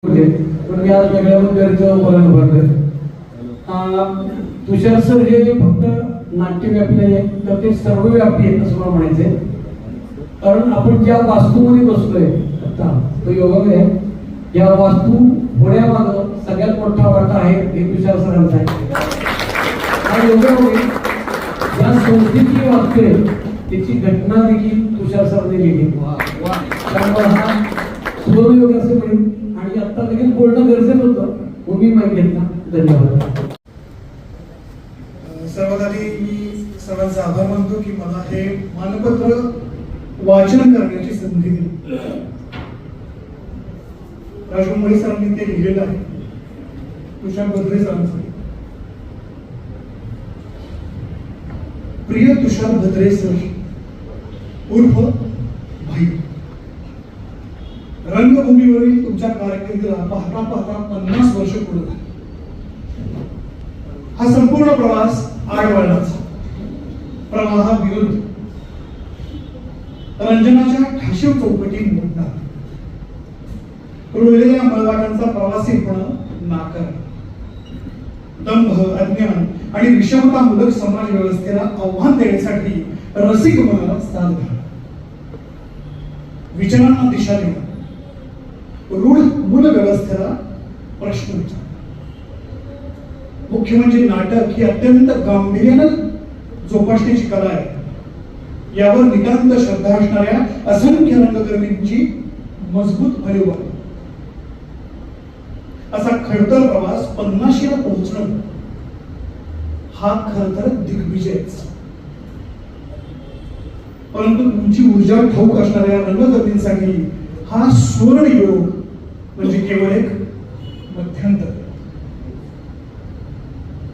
पण मी आज वेगळ्या मुद्द्याचं बोलायला भरतोय. तुषार सर हे फक्त नाट्यव्यापी नाही आहे, तर ते सर्वव्यापी आहे असं मला म्हणायचंय. कारण आपण ज्या वास्तूमध्ये बसतोय आता तो योगायोग आहे, या वास्तू होण्यामागं सगळ्यात मोठा वाटा आहे हे तुषार सरांचा आहे. हा योगायोग आहे, या संस्थेची वास्तू आहे त्याची घटना देखील तुषार सरने लिहिली. त्यामुळे हा सुवर्णयोग असं म्हणून आणि आता लगेच बोलणं गरजेचं होतं म्हणून मी माहिती घेतला. धन्यवाद. सर्वात आधी मी सर्वांचा आभार मानतो की मला हे मानपत्र वाचन करण्याची संधी दिली. राजकुमारी सरांनी ते लिहिलेलं आहे, तुषार भद्रे सरांचं. प्रिय तुषार भद्रे सर उर्फ भाई, रंगभूमीवरील तुमच्या कारकिर्दीला पाहता पाहता 50 वर्ष पूर्ण झाली. हा संपूर्ण प्रवास आडवळणाचा, प्रवाहाविरुद्ध, रंजनाच्या ठाशीव चौकटीत मोडणार, रुळलेल्या मळवाटांचा प्रवासीपणा नाकार, दंभ, अज्ञान आणि विषमतामूलक समाज व्यवस्थेला आव्हान देण्यासाठी रसिक मनाला साथ घालणं, विचारांना दिशा देणं, रूढ मूल व्यवस्थेला प्रश्न विचार. मुख्य म्हणजे नाटक ही अत्यंत गांभीर्यानं जोपासण्याची कला आहे. यावर नितांत श्रद्धा असणाऱ्या असंख्य रंगकर्मींची मजबूत फळीव आहे. असा खडतर प्रवास 50ला पोहोचणं हा खरतर दिग्विजयच. परंतु तुमची ऊर्जा ठाऊक असणाऱ्या रंगकर्मींसाठी हा सुवर्ण योग म्हणजे केवळ एक मध्यंतर.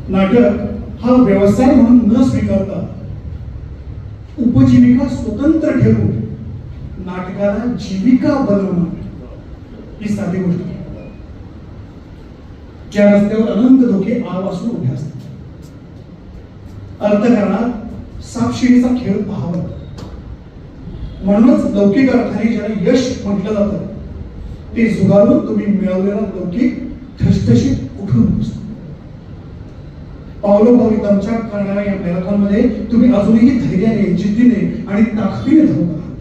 नाटक हा व्यवसाय म्हणून न स्वीकारता उपजीविका स्वतंत्र ठेवून नाटकाला जीविका बनवणं ही साधी गोष्ट आहे. ज्या रस्त्यावर अनंत धोके आवासून उभे असतात. अर्थकारणात सापशिडीचा खेळ पाहावा. म्हणूनच लौकिक अर्थाने ज्याला यश म्हटलं जातं ते जुगारून तुम्ही मिळवलेला लौकिक ठसठशीत उठून बसतो. पावलोपावली दमछाक करणाऱ्या या मॅरेथॉनमध्ये तुम्ही अजूनही धैर्याने, जिद्दीने आणि ताकदीने धावत आहात.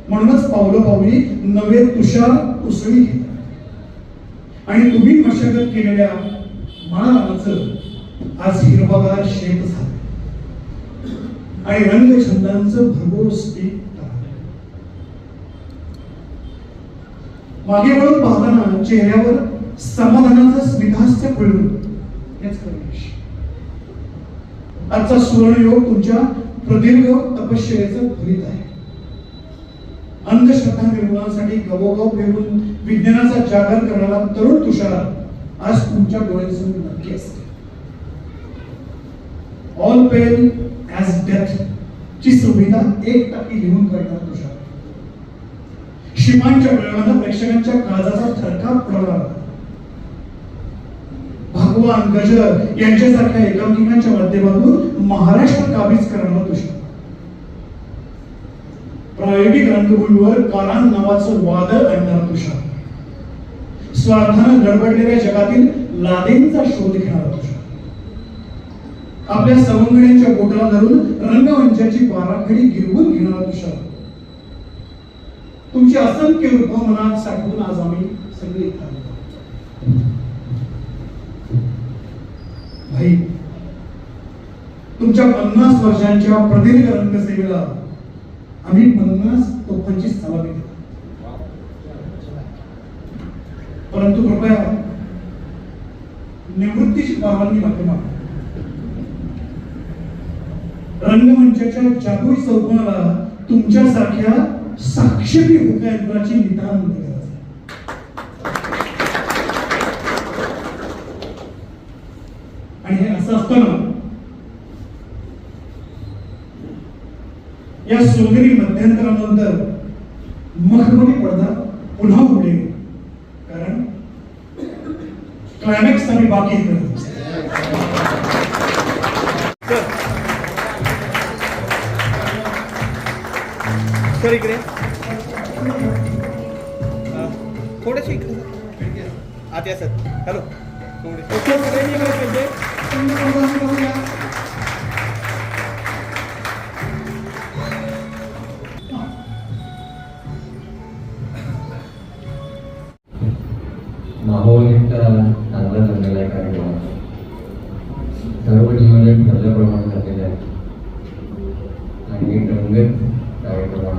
म्हणूनच पावलोपावली नवे तुषार उसळी घेत आणि तुम्ही मशागत केलेल्या माळरानाचं आज हिरवागार शेत झालं आणि रंगछंदांचं भरघोस पीक. मागे वळून पाहताना चेहऱ्यावर समाधानाचं स्मितहास्य फुलून हेच खरं. आजचा सुवर्णयोग तुमच्या प्रदीर्घ तपश्चर्येचं फलित आहे. अंधश्रद्धा निर्मूलनासाठी गवोगव फिरून विज्ञानाचा जागर करणारा तरुण तुषार आज तुमच्या डोळ्यासमोर नक्की असते. ऑल पेन ॲज डेथ ची संहिता 1% लिहून काढणारा तुषार, शिमांच्या वेळानं प्रेक्षकांच्या काळजाचा थरकाप उडवणारा, भगवान, गजर यांच्यासारख्या एकांकिकांच्या माध्यमातून महाराष्ट्र काबीज करणारा तुषार, प्रायोगिक रंगभूमीवर कारान नावाचं वादळ आणणारा तुषार, स्वार्थानं गडबडलेल्या जगातील लादेंचा शोध घेणारा तुषार, आपल्या सवंगड्यांच्या बोटाला धरून रंगमंचाची बाराखडी गिरवून घेणारा तुषार. तुमची असंख्य रूप मनात साठवून आज आम्ही सगळे भाई, तुमच्या 50 वर्षांच्या प्रदीर्घ रंगसेवेला आम्ही 50 तोफांची सलामी देतो. परंतु कृपया निवृत्तीची परवानगी मागे मागा. रंगमंचाच्या जादुई चौकोनाला तुमच्यासारख्या साक्षी होकायंत्राची नितांत गरज आहे. आणि हे असं असताना या सोनेरी मध्यंतरानंतर मखमली पडदा पुन्हा उघडेल. कारण क्लायमॅक्स आम्ही बाकी करत असतो. सर इकडे थोडेसे इकडे आत या सर. हॅलो ओके, सगळ्यांनी काय पाहिजे? माहोल इतका चांगला झालेला आहे कार्यक्रम. सर्व नियोजन ठरल्याप्रमाणे झालेलं आहे आणि एक रंगत कार्यक्रम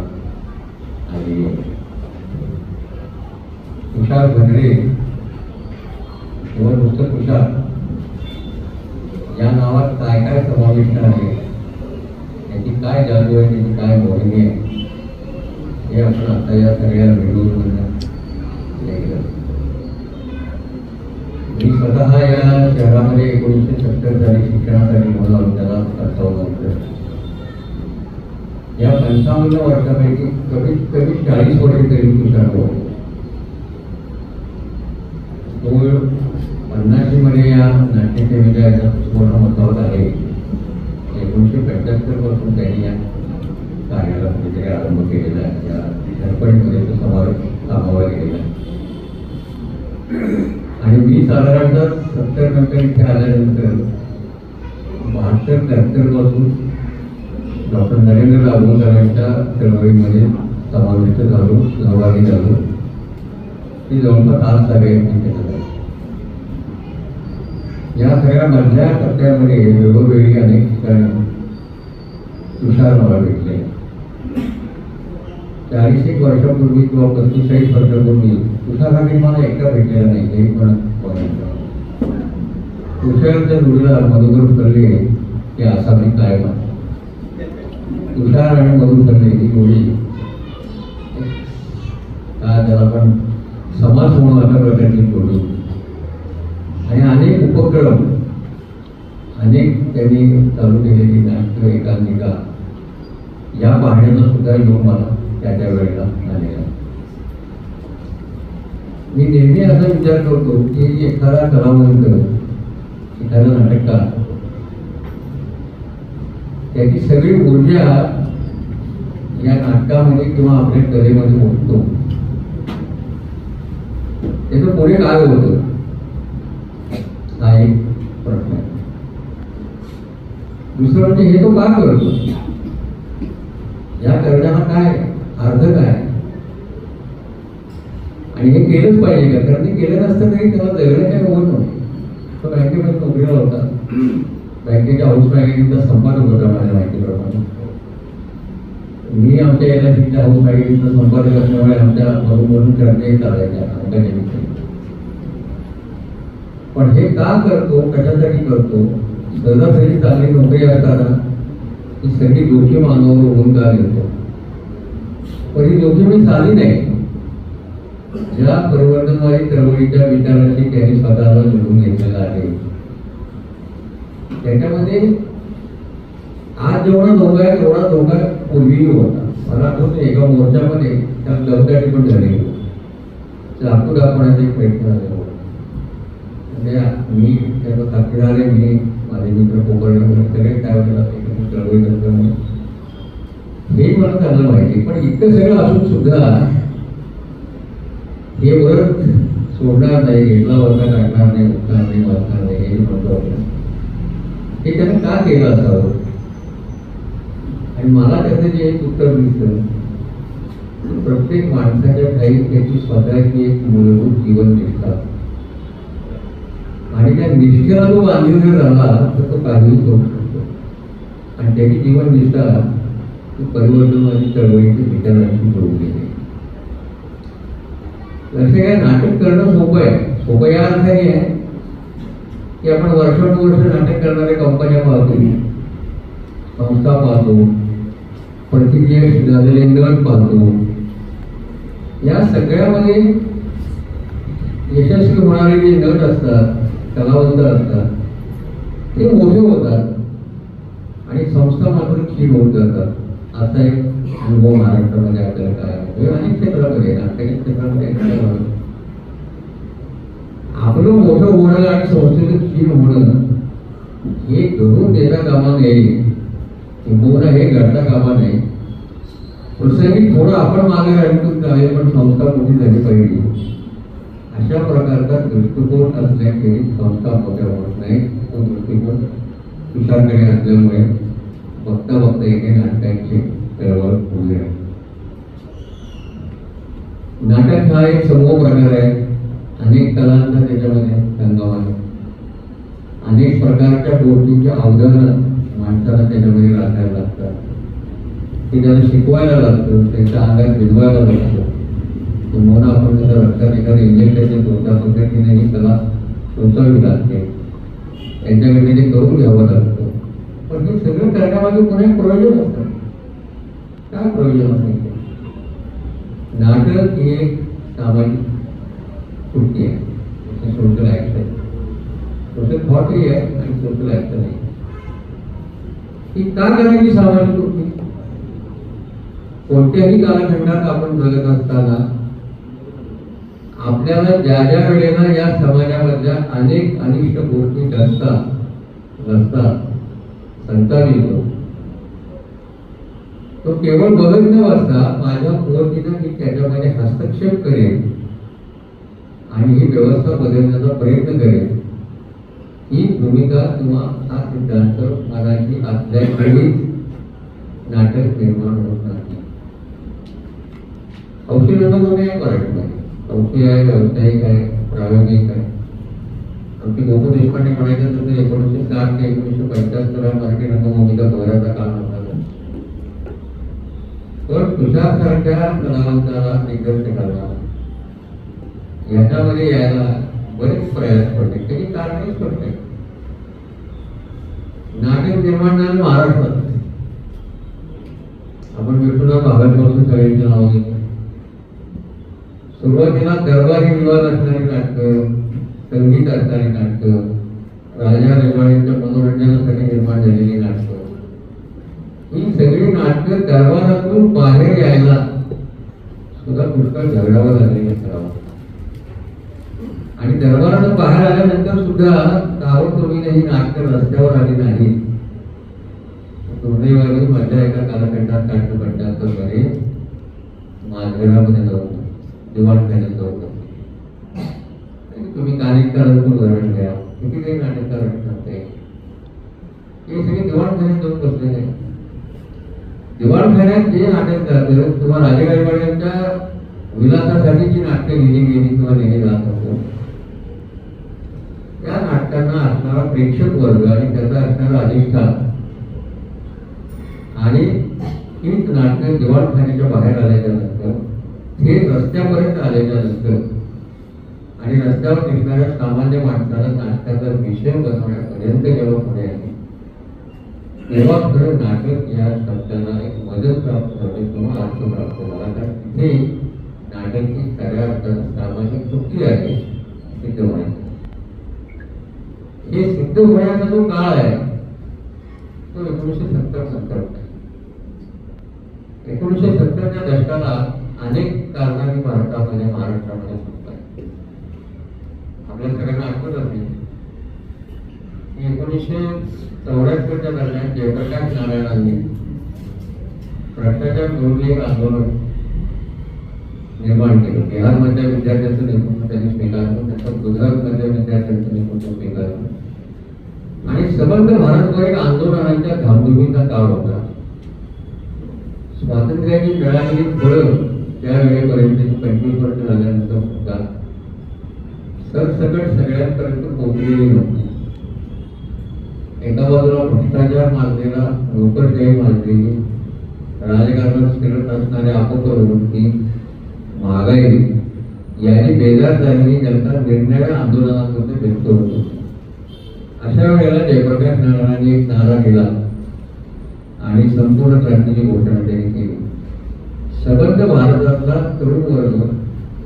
आणि तुषार भद्रे किंवा नुसतं तुषार या नावात काय काय समाविष्ट आहे, त्याची काय जादू आहे, त्याची काय मोहिनी आहे, हे आपण आता या सगळ्या व्हिडिओमधून केलं. मी स्वतः या शहरामध्ये 1970 साली शिक्षणासाठी म्हणून त्याला प्रस्ताव होतं. या 55 वर्षापैकी कमीत कमी 40 वर्षे तरी तुषार होते. तो 50 मध्ये या नाट्यसेवेच्या याचा सुवर्ण महोत्सवात आहे. 1975 पासून त्यांनी या कार्याला कुठेतरी आरंभ केलेला आहे. या धडपडीमध्ये तो सामावला गेलेला आहे. आणि मी साधारणतः 70 नंतर इथे आल्यानंतर 72-73 पासून डॉक्टर नरेंद्र दाभोळकरांच्या चळवळीमध्ये समाविष्ट झालो, सहभागी झालो. ती जवळपास आज सगळ्यांनी केलं आहे. या सगळ्या मधल्या टप्प्यामध्ये वेगवेगळी अनेक ठिकाणी तुषार मला भेटले. 40 वर्षापूर्वी किंवा 45 वर्षापूर्वी तुषार हा मला एकटा भेटलेला नाही, हे पण तुषारच्या जोडीला मधुकर फल्ले हे आसामी कायम आहे. तुषार आणि मधुकर फल्ले ही जोडी काय त्याला पण समाज म्हणून अशा प्रकारची जोडी आणि अनेक उपक्रम अनेक त्यांनी चालू केलेली नाट्य एकांकिका या पाहण्याचा सुद्धा योग मला त्या वेळेला आलेला. मी नेहमी असा विचार करतो की एखादा कलावंत, एखादा नाटककार त्याची सगळी ऊर्जा या नाटकामध्ये किंवा आपल्या कलेमध्ये ओततो. त्याचं पुढे काय होतं हा एक प्रश्न आहे. दुसरं म्हणजे हे तो का करतो, या करण्याला काय अर्थ काय, आणि हे केलंच पाहिजे का? कारण ते केलं नसतं तरी त्याला जगणं काय होत नव्हतं. तो बँकेमध्ये नोकरीला होता, बँकेच्या हाऊस मॅगझिनचा संपादक होता माझ्या माहितीप्रमाणे. मी आमच्या एलआयसीच्या हाऊस मॅगझिनचा संपादक असल्यामुळे आमच्या मधून चर्चाही चालायच्या अंकाच्या विषयी. पण हे का करतो, कशासाठी करतो? सहजासहजी चांगली नोकरी असताना ही सगळी जोखीम अंगावर ओढून का घेतो? पण ही जोखीम ही साधी नाही. ज्या परिवर्तनवादी चळवळीच्या विचारांशी त्यांनी स्वतःला जोडून घेतलेला आहे त्याच्यामध्ये आज जेवढा धोका आहे तेवढा धोका पूर्वीही होता. मला आठवतं एका मोर्चामध्ये त्या दमदाटी पण झाली, लाकूड दाखवण्याचा एक प्रयत्न झालेला होता. म्हणजे मी त्याचा साक्षीदार आहे, मी माझे मित्र कोकर्ण सगळे त्यावेळेला चळवळीत असल्यामुळे हे मला चांगलं माहिती. पण इतकं सगळं असून सुद्धा हे वर्ग सोडणार नाही, घेतला वर्ग काढणार नाही, उठणार नाही, वाचणार नाही, हे म्हणतो आपण. हे त्यानं का केलं असावं? आणि मला त्याचं जे एक उत्तर दिसतं, प्रत्येक माणसाच्या ठाई त्याची स्वतःची एक मूलभूत जीवन निष्ठा, आणि त्या निष्ठेला जो बांधील जर झाला तर तो काहीही करू शकतो. आणि त्याची जीवन निष्ठा परिवर्तनवादी चळवळीची विचारांची जोडून गेली. लक्ष काय, नाटक करणं सोपं आहे. सोपं या अर्थाने आहे की आपण वर्षानुवर्ष नाटक करणाऱ्या कंपन्या पाहतो, संस्था पाहतो, प्रतिक्रिया झालेले नट पाहतो. या सगळ्यामध्ये यशस्वी होणारे जे नट असतात, कलावंत असतात, ते मोठे होतात आणि संस्था मात्र क्षीण होत जातात. असा एक अनुभव महाराष्ट्रामध्ये आपल्याला काय आहे, अनेक क्षेत्रामध्ये, नाटकाच्या क्षेत्रामध्ये आपलं मोठं होणं आणि संस्थेचं क्षीण होणं हे घडून देता कामा नये, किंबहुना हे घडता कामा नये. प्रसंगी थोडं आपण मागे राहिलो जावे, पण संस्था मोठी झाली पाहिजे अशा प्रकारचा दृष्टिकोन असल्याखेरी संस्था मोठ्या होत नाही. तो दृष्टिकोन तुषारकडे असल्यामुळे बघता बघता एके नाटकांची चळवळ होऊ आहे. नाटक हा एक समूह प्रकार आहे. अनेक कलांचा त्याच्यामध्ये संगम आहे. अनेक प्रकारच्या गोष्टींची अवधानं माणसाला त्याच्यामध्ये राखायला लागतात. ते त्याला शिकवायला लागतं, त्यांच्या अंगात भिजवायला लागतं. म्हणून आपण जसं रक्तात एखादं इंजेक्शन देतो त्या पद्धतीने ही कला टोचावी लागते, त्यांच्याकडे ते करून घ्यावं लागतं. पण हे सगळं करण्यामागे कोणी प्रयोजन असतं. काय प्रयोजन असेल? नाटक ही एक सामाजिक कृती आहे, सोशल ऍक्ट आहे, सोशल थॉटही आहे आणि सोशल ऍक्ट नाही. ही का करायची सामाजिक कृती? कोणत्याही कालखंडात आपण जगत असताना आपल्याला ज्या ज्या वेळेला या समाजामधल्या अनेक अनिष्ट गोष्टी नसतात संतान येतो, तो केवळ बघत न बसता माझ्या पद्धतीनं मी त्याच्यामध्ये हस्तक्षेप करेन आणि ही व्यवस्था बदलण्याचा प्रयत्न करेन. ही भूमिका किंवा हा सिद्धांत मनाची असल्याखेरीज नाटक निर्माण होत नाही. औषधाचा कोणी आहे मराठीमध्ये? औषधी आहे, व्यावसायिक आहे, प्रायोगिक आहे. आमची गोपू देशपांडे म्हणायचं तर 1960 ते 1975 मराठी रंगभूमीचा बहराचा काळ होता. पण तुषारसारख्या कलावंताला दिग्दर्शकाला याच्यामध्ये यायला बरेच प्रयास पडले. काही कारणच पडते. नाटक निर्माण झालं महाराष्ट्रात. आपण विष्णुराव भागवत सगळ्यांचं नाव घेतो. सुरुवातीला दरबारी विवाद असणारी नाटकं, संगीत असणारी नाटकं, राजा रजवाड्यांच्या मनोरंजनासाठी निर्माण झालेली नाटकं, ही सगळी नाटकं दरबारातून बाहेर यायला सुद्धा पुष्कळ झगडावं लागलेलं करावं. आणि दरबारातून बाहेर आल्यानंतर सुद्धा ताबडतोबीने ही नाटकं रस्त्यावर आली नाही. दुर्दैवाने मधल्या एका कालखंडात नाट्यपंचाहत्तर मध्ये माझघरामध्ये जाऊन दिवाणखान्यात जाऊन तुम्ही कार्यकारांचं उदाहरण घ्या. किती काही नाटककार असते हे सगळे दिवाणखान्यात जाऊन बसलेले. दिवाणखान्यात जे नाटक जातं किंवा राजेगाईवाड्यांच्या विलासासाठी जी नाटकं लिहिली गेली किंवा लिहिली जात असतो, त्या नाटकांना असणारा प्रेक्षक वर्ग आणि त्याचा असणारा अधिष्ठान आणि हीच नाटकं दिवाणखान्याच्या बाहेर आल्याच्या नंतर हे रस्त्यापर्यंत आल्याच्या नंतर आणि रस्त्यावर दिसणाऱ्या सामान्य माणसाला नाटकाचा विषय बनवण्यापर्यंत जेव्हा पुढे आले तेव्हा खरं नाटक या शब्दाला एक मदत प्राप्त झाली किंवा अर्थ प्राप्त झाला. कारण तिथे नाटक ही खऱ्या अर्थानं सामाजिक कृती आहे सिद्ध होण्याची. हे सिद्ध होण्याचा जो काळ आहे तो 1970. 1970च्या दशकाला अनेक कारणांनी भारतामध्ये महाराष्ट्रामध्ये सुटतात. आपल्या सगळ्यांना आठवत असेल 1974च्या दरम्यान जयप्रकाश नारायणांनी भ्रष्टाचार विरोधी एक आंदोलन निर्माण केलं. बिहारमधल्या विद्यार्थ्यांचं नेतृत्व त्यांनी स्वीकारलं, नंतर गुजरातमधल्या विद्यार्थ्यांचं नेतृत्व स्वीकारलं आणि सबंध भारतभर एक आंदोलनाच्या धामधुमीचा काळ होता. स्वातंत्र्याची मिळालेली फळं त्या वेळेपर्यंत 25 वर्ष झाल्यानंतर सुद्धा सरसकट सगळ्यांपर्यंत पोहोचलेली नव्हती. एका बाजूला भ्रष्टाचार माजलेला, नोकरशाही माजलेली, राजकारणात फिरत असणाऱ्या अपप्रवृत्ती, महागाई याची बेजार झालेली जनता निरनिराळ्या आंदोलनामध्ये व्यक्त होत होती. अशा वेळेला जयप्रकाश नारायणांनी एक नारा दिला आणि संपूर्ण क्रांतीची घोषणा त्यांनी केली. सबंध भारतातला तरुण वर्ग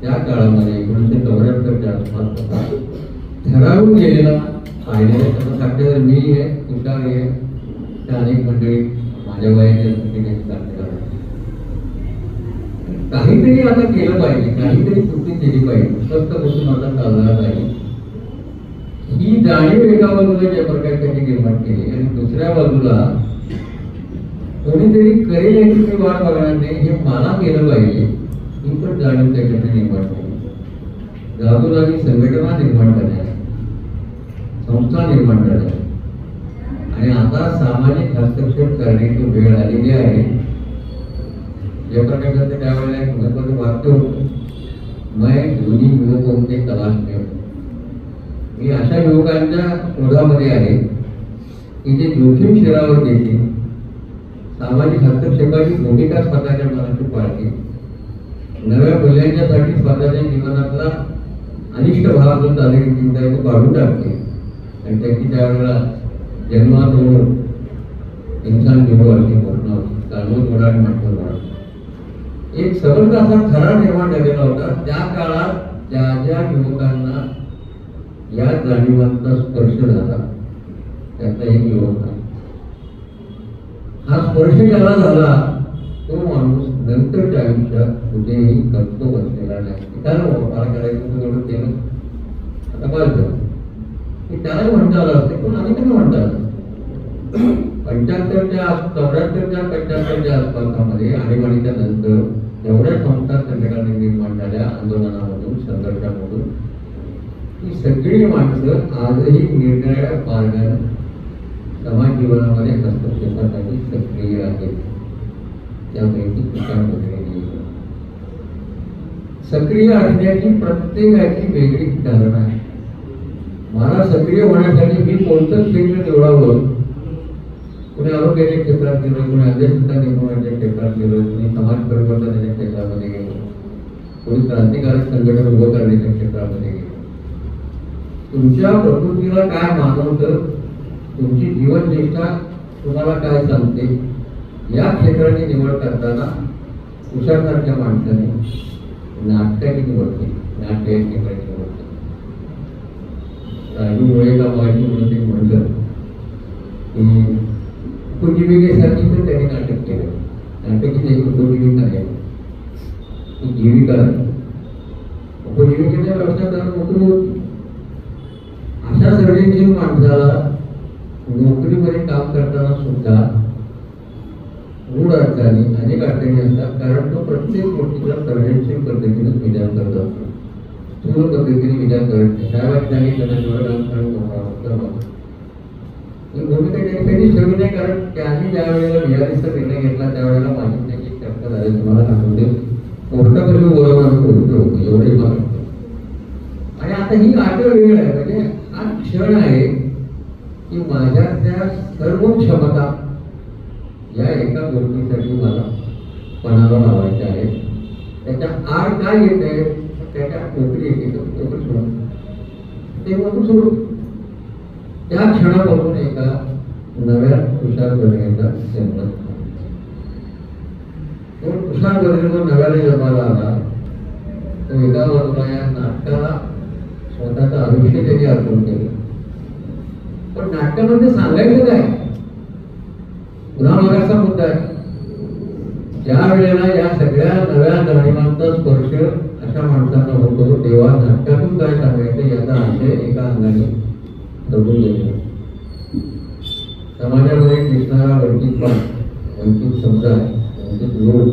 त्या काळामध्ये 1974च्या आसपास ठरावून गेलेला पाहिलेला त्याचा मी आहे, तुषार आहे, त्या अनेक मंडळी माझ्या वयाच्या काहीतरी आता केलं पाहिजे, काहीतरी कृती केली पाहिजे, स्वस्त बसून आता चालणार नाही. ही जाणीव एका बाजूला जयप्रकाशांनी निर्माण केली आणि दुसऱ्या बाजूला कोणीतरी करेल याची मी वाट बघणार नाही, हे मला केलं पाहिजे ही पण जाणीव त्याच्याने निर्माण केली. जागोजागी संघटना निर्माण झाल्या, संस्था निर्माण झाल्या आणि आता सामाजिक हस्तक्षेप करण्याची वेळ आलेली आहे. ज्या प्रकारचं त्यावेळेला एक महत्वाचं वाक्य होतं, मैं दोन्ही युवकों के तलाश में हूं. मी अशा युवकांच्या शोधामध्ये आहे की जे जोखीम शिरावर देतील, सामाजिक हस्तक्षेपाची भूमिका स्वतःच्या मनाची पाळतील, नव्या मूल्यांच्यासाठी स्वतःच्या जीवनातला अनिष्ट भाव जो चालेल चिंता आहे तो काढून टाकते आणि त्याची त्यावेळेला जन्मात होऊन इंसान जीव अशी घटना काढून थोडा म्हटलं म्हणा एक सबंध असा खरा निर्माण झालेला होता. त्या काळात ज्या ज्या युवकांना या जाणीवांचा स्पर्श झाला त्याचा एक युवक आहे. हा स्पर्श ज्याला झाला तो माणूस नंतरच्या आयुष्यात कुठेही करतो बसलेला नाही. कारण मला करायचं तेवढं केलं आता पाहिजे की त्याला म्हणता आलं असते पण आम्ही त्यांना म्हणता आलं 75च्या 74च्या आसपासामध्ये आणीबाणीच्या नंतर एवढ्या संस्था संघटना निर्माण झाल्या आंदोलनामधून संघर्षामधून ही सगळी माणसं आजही निरनिराळ्या मार्गाने समाज जीवनामध्ये हस्तक्षेपासाठी सक्रिय आहेत. त्यापैकी सक्रिय असण्याची प्रत्येकाची वेगळी कारण आहे. मला सक्रिय होण्यासाठी मी कोणतं क्षेत्र निवडावं, कुणी आरोग्याच्या क्षेत्रात गेलं, कुणी अध्यक्षता निर्माणाच्या क्षेत्रात गेलं, कुणी समाज परिवर्तनाच्या क्षेत्रामध्ये गेलं, कुणी क्रांतिकारक संघटन उभं करण्याच्या क्षेत्रामध्ये गेलं. तुमच्या प्रकृतीला काय मानवतं, तुमची जीवननिष्ठा तुम्हाला काय सांगते, या क्षेत्राची निवड करताना तुषारसारख्या माणसाने नाटकाची निवड केली. नाट्य या क्षेत्राची निवड केली. राजू मुळेला माहिती म्हणून ते म्हणलं की उपजीविकेसाठी तर त्यांनी नाटक केलं. नाटकी नाही, उपजीविका नाही, जीविका नाही. उपजीविकेचा व्यवसाय करणं नोकरी होती. अशा सर्जनशील माणसाला नोकरीमध्ये काम करताना सुद्धा मूळ अडचणी अनेक अडचणी असतात. कारण तो प्रत्येक गोष्टीला सर्जनशील पद्धतीने विचार करत असतो, स्थूल पद्धतीने विचार करत नाही. साहेबांनी सांगितलं ही भूमिका त्यांनी कधीच ठेवली नाही. कारण त्यांनी ज्या वेळेला बिहारीचा निर्णय घेतला त्यावेळेला माझी त्याची चर्चा झाली. तुम्हाला सांगते कोर्टामध्ये बोलवणार कोर्ट होतं एवढे मला. आणि आता ही आठवण वेळ आहे, म्हणजे हा क्षण आहे की माझ्या त्या सर्व क्षमता या एका गोष्टीसाठी मला पणाला लावायच्या आहेत. त्याच्या आड काय येत आहे, त्याच्या नोकरी येते नोकरी सोडून ते नोकरी सोडून त्या क्षणापासून एका नव्या तुषार बर्वेचा जन्म झाला. तो तुषार बर्वे जो नव्याने जन्माला आला तो एका बाजूला या नाटकाला स्वतःचं आयुष्य त्यांनी अर्पण केलं. पण नाटकामध्ये सांगायचं काय, पुन्हा मागाचा मुद्दा आहे. ज्या वेळेला या सगळ्या नव्या जाणीवांचा स्पर्श अशा माणसांना होतो तेव्हा नाटकातून काय सांगायचं याचा आशय एका अंगाने दडून गेला. समाजामध्ये दिसणारा वंचितपण, वंचित समुदाय, वंचित लोक,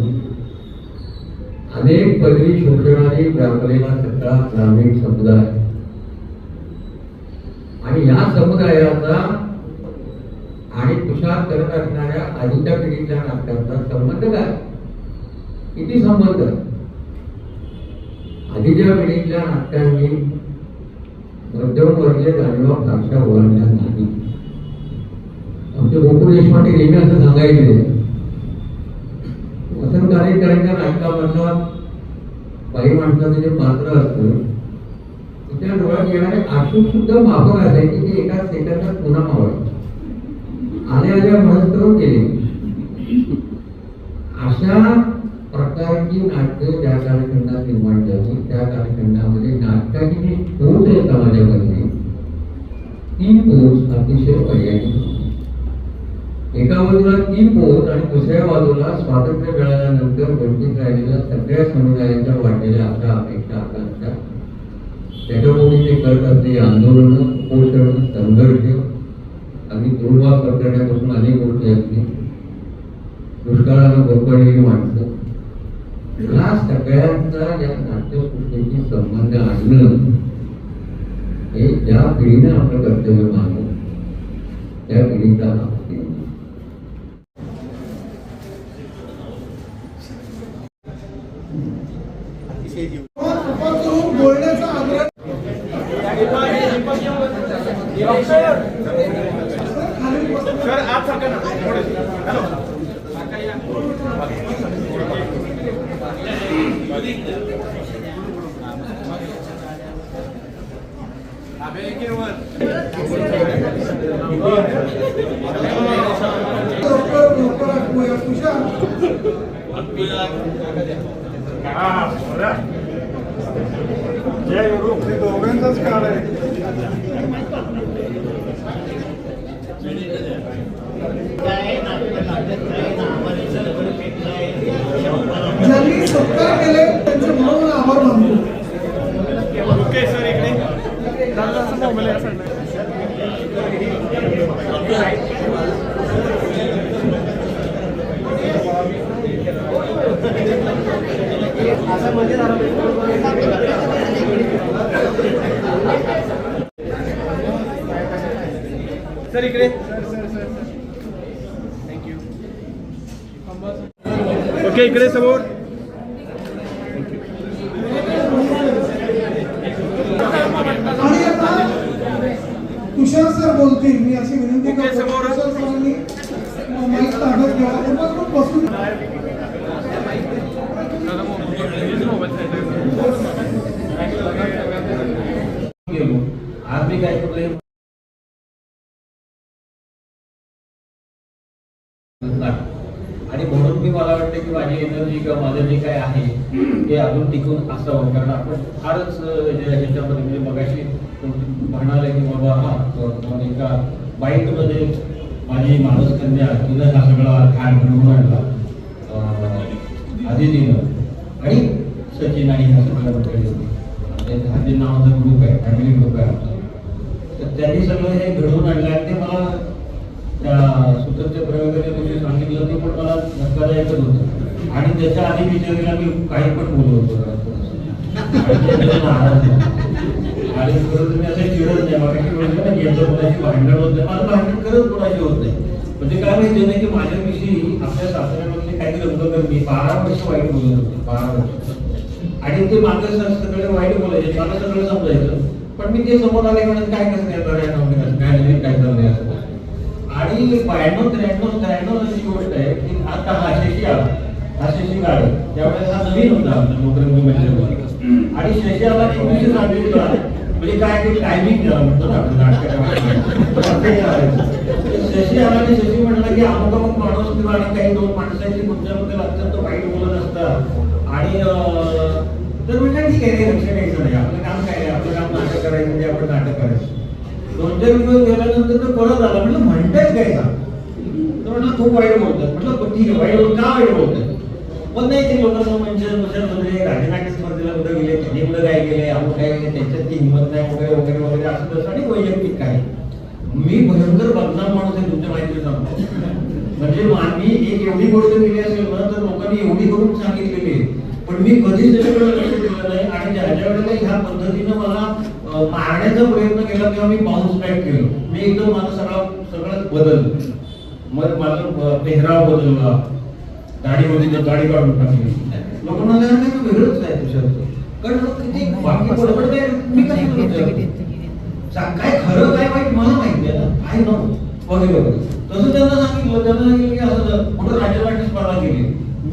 अनेक पदवी शोषणाने व्यापलेला सगळा ग्रामीण समुदाय आणि या समुदायाचा आणि तुषार करत असणाऱ्या आधीच्या पिढीच्या नाटकांचा संबंध काय, किती संबंध. आधीच्या पिढीच्या नाटकांनी मध्यमवर्गीय जाणीवा फारशा ओळखल्या नाही. आमचे गोकुळ देशपांडे नेहमी असं सांगायचे, वसंत कानेटकरांच्या नाटकामधलं बाई माणसाचं जे पात्र असतं त्या डोळ्यात येणारे आशू सुद्धा माफक असायचे की एका सेकंदात पुन्हा मावायचे. आल्या मनस्तर केले. अशा प्रकारची नाटकं ज्या कालखंडात निर्माण झाली त्या कालखंडामध्ये नाटकाची जी पोच आहे समाजामध्ये ती पोच अतिशय पर्यायी. एका बाजूला ती पोच आणि दुसऱ्या बाजूला स्वातंत्र्य मिळाल्यानंतर वंचित राहिलेल्या सगळ्या समुदायांच्या वाढलेल्या अशा अपेक्षा आकांक्षा त्याच्यामुळे ते करत असलेली आंदोलनं, उपोषण, संघर्ष, अगदी तुरुंगात करण्यापासून अनेक गोष्टी असतील, दुष्काळानं भोगलेली माणसं या सगळ्यांचा या नाट्यसृष्टीशी संबंध आणणं हे ज्या पिढीने आपलं कर्तव्य मानलं त्या पिढीचा हा अतिशय जीव कृपा करून बोलण्याचा आग्रह सर आप सरका ना हॅलो लवकर ऐकूया. तुषार जय गुरु ते दोघांचाच काळ आहे ज्यांनी सत्कार केले त्यांचे म्हणून आभार मानतो. ओके सर इकडे दादा मोबाईल या साईडला सर इकडे थँक्यू ओके इकडे समोर आणि आता तुषार सर बोलतील. मी अशी विनंती ओके, करतो समोर. तुषार सरांनी माईक ताब्यात घ्यावा. कृपा करून बसून आज मी काय करतोय आणि म्हणून मी मला वाटतं की माझी एनर्जी किंवा माझं जे काय आहे ते अजून टिकून असावं. कारण आपण फारच ह्याच्यामध्ये म्हणजे मगाशी म्हणाले की बाबा हा एका बाईटमध्ये माझी माणूस कन्या तिनं हा सगळा घाट घडवून आणला आदितीनं आणि सचिन आणि ह्या सगळ्या मंडळी हादी नावाचा ग्रुप आहे फॅमिली ग्रुप आहे आमचा. तर त्यांनी सगळं हे घडवून आणलं आणि ते मला त्या सूत्रच्या प्रयोगाच्या दिवशी सांगितलं ते पण मला धक्कादायकच होतं. आणि त्याच्या आधी विचारला मी काही पण बोललो होतो आणि खरं तुम्ही असं चिडत नाही मला की म्हणजे ना याचं कोणाची भांडण होत नाही. मला भांडण करत कोणाची होत नाही. म्हणजे काय माहिती नाही की माझ्याविषयी आपल्या सासऱ्यामध्ये काही रंग मी 12 वर्ष वाईट बोलत होते 12 वर्ष. आणि ते मागे सगळे वाईट बोलायचे मला सगळं समजायचं. पण मी ते समोर आले म्हणून काय कसं काय काय नाही काय चाललंय असं. आणि 92-93 अशी गोष्ट आहे की आता हा शशी आला हा शशी गाडे त्यावेळेस हा नवीन होता आमचा नोकरी म्हणजे आणि शशी आला की दिवशी सांगितलं म्हणजे काय ते टायमिंग म्हणतो ना आपण शशी आला आणि शशी म्हटलं की अमुक माणूस किंवा आणि काही 2 माणसांची तुमच्याबद्दल अत्यंत वाईट बोलत असतात आणि तर म्हटलं ठीक आहे लक्ष द्यायचं नाही आपलं काम काय आहे आपलं काम नाटक करायचं म्हणजे आपण नाटक करायचं. 2-4 दिवस गेल्यानंतर तो परत आला म्हटलं म्हणतायच काय का तर म्हटलं खूप वाईट बोलतात. म्हटलं ठीक आहे वाईट का वाईट बोलतात पण नाही ते लोकांना म्हणजे राजनाट्य स्पर्धेला कुठं गेले त्यांनी कुठं काय केले आपण काय त्यांच्यात ती हिंमत नाही वगैरे वगैरे वगैरे असं तसं आणि वैयक्तिक काय मी भयंकर बदनाम माणूस आहे तुमच्या माहिती सांगतो. म्हणजे मी एक एवढी गोष्ट केली असेल ना तर लोकांनी एवढी करून सांगितलेली आहे पण मी कधीच त्याच्याकडे लक्ष दिलं नाही. आणि ज्याच्या वेळेला ह्या पद्धतीनं मला मारण्याचा प्रयत्न केला तेव्हा मी बाउन्स बॅक केलो. मी एकदम माझं सगळं बदललं. मग माझा पेहराव बदलला दाढी होती तर दाढी काढून टाकली. लोकांना वेगळंच आहे तुझ्याचं कारण किती बाकी बरोबर काय मी काय खरं काय वाईट मला माहिती आहे ना काय नो वगैरे वगैरे तसं त्यांना सांगितलं की असं कुठं राज्यनाट्य स्पर्धा केली.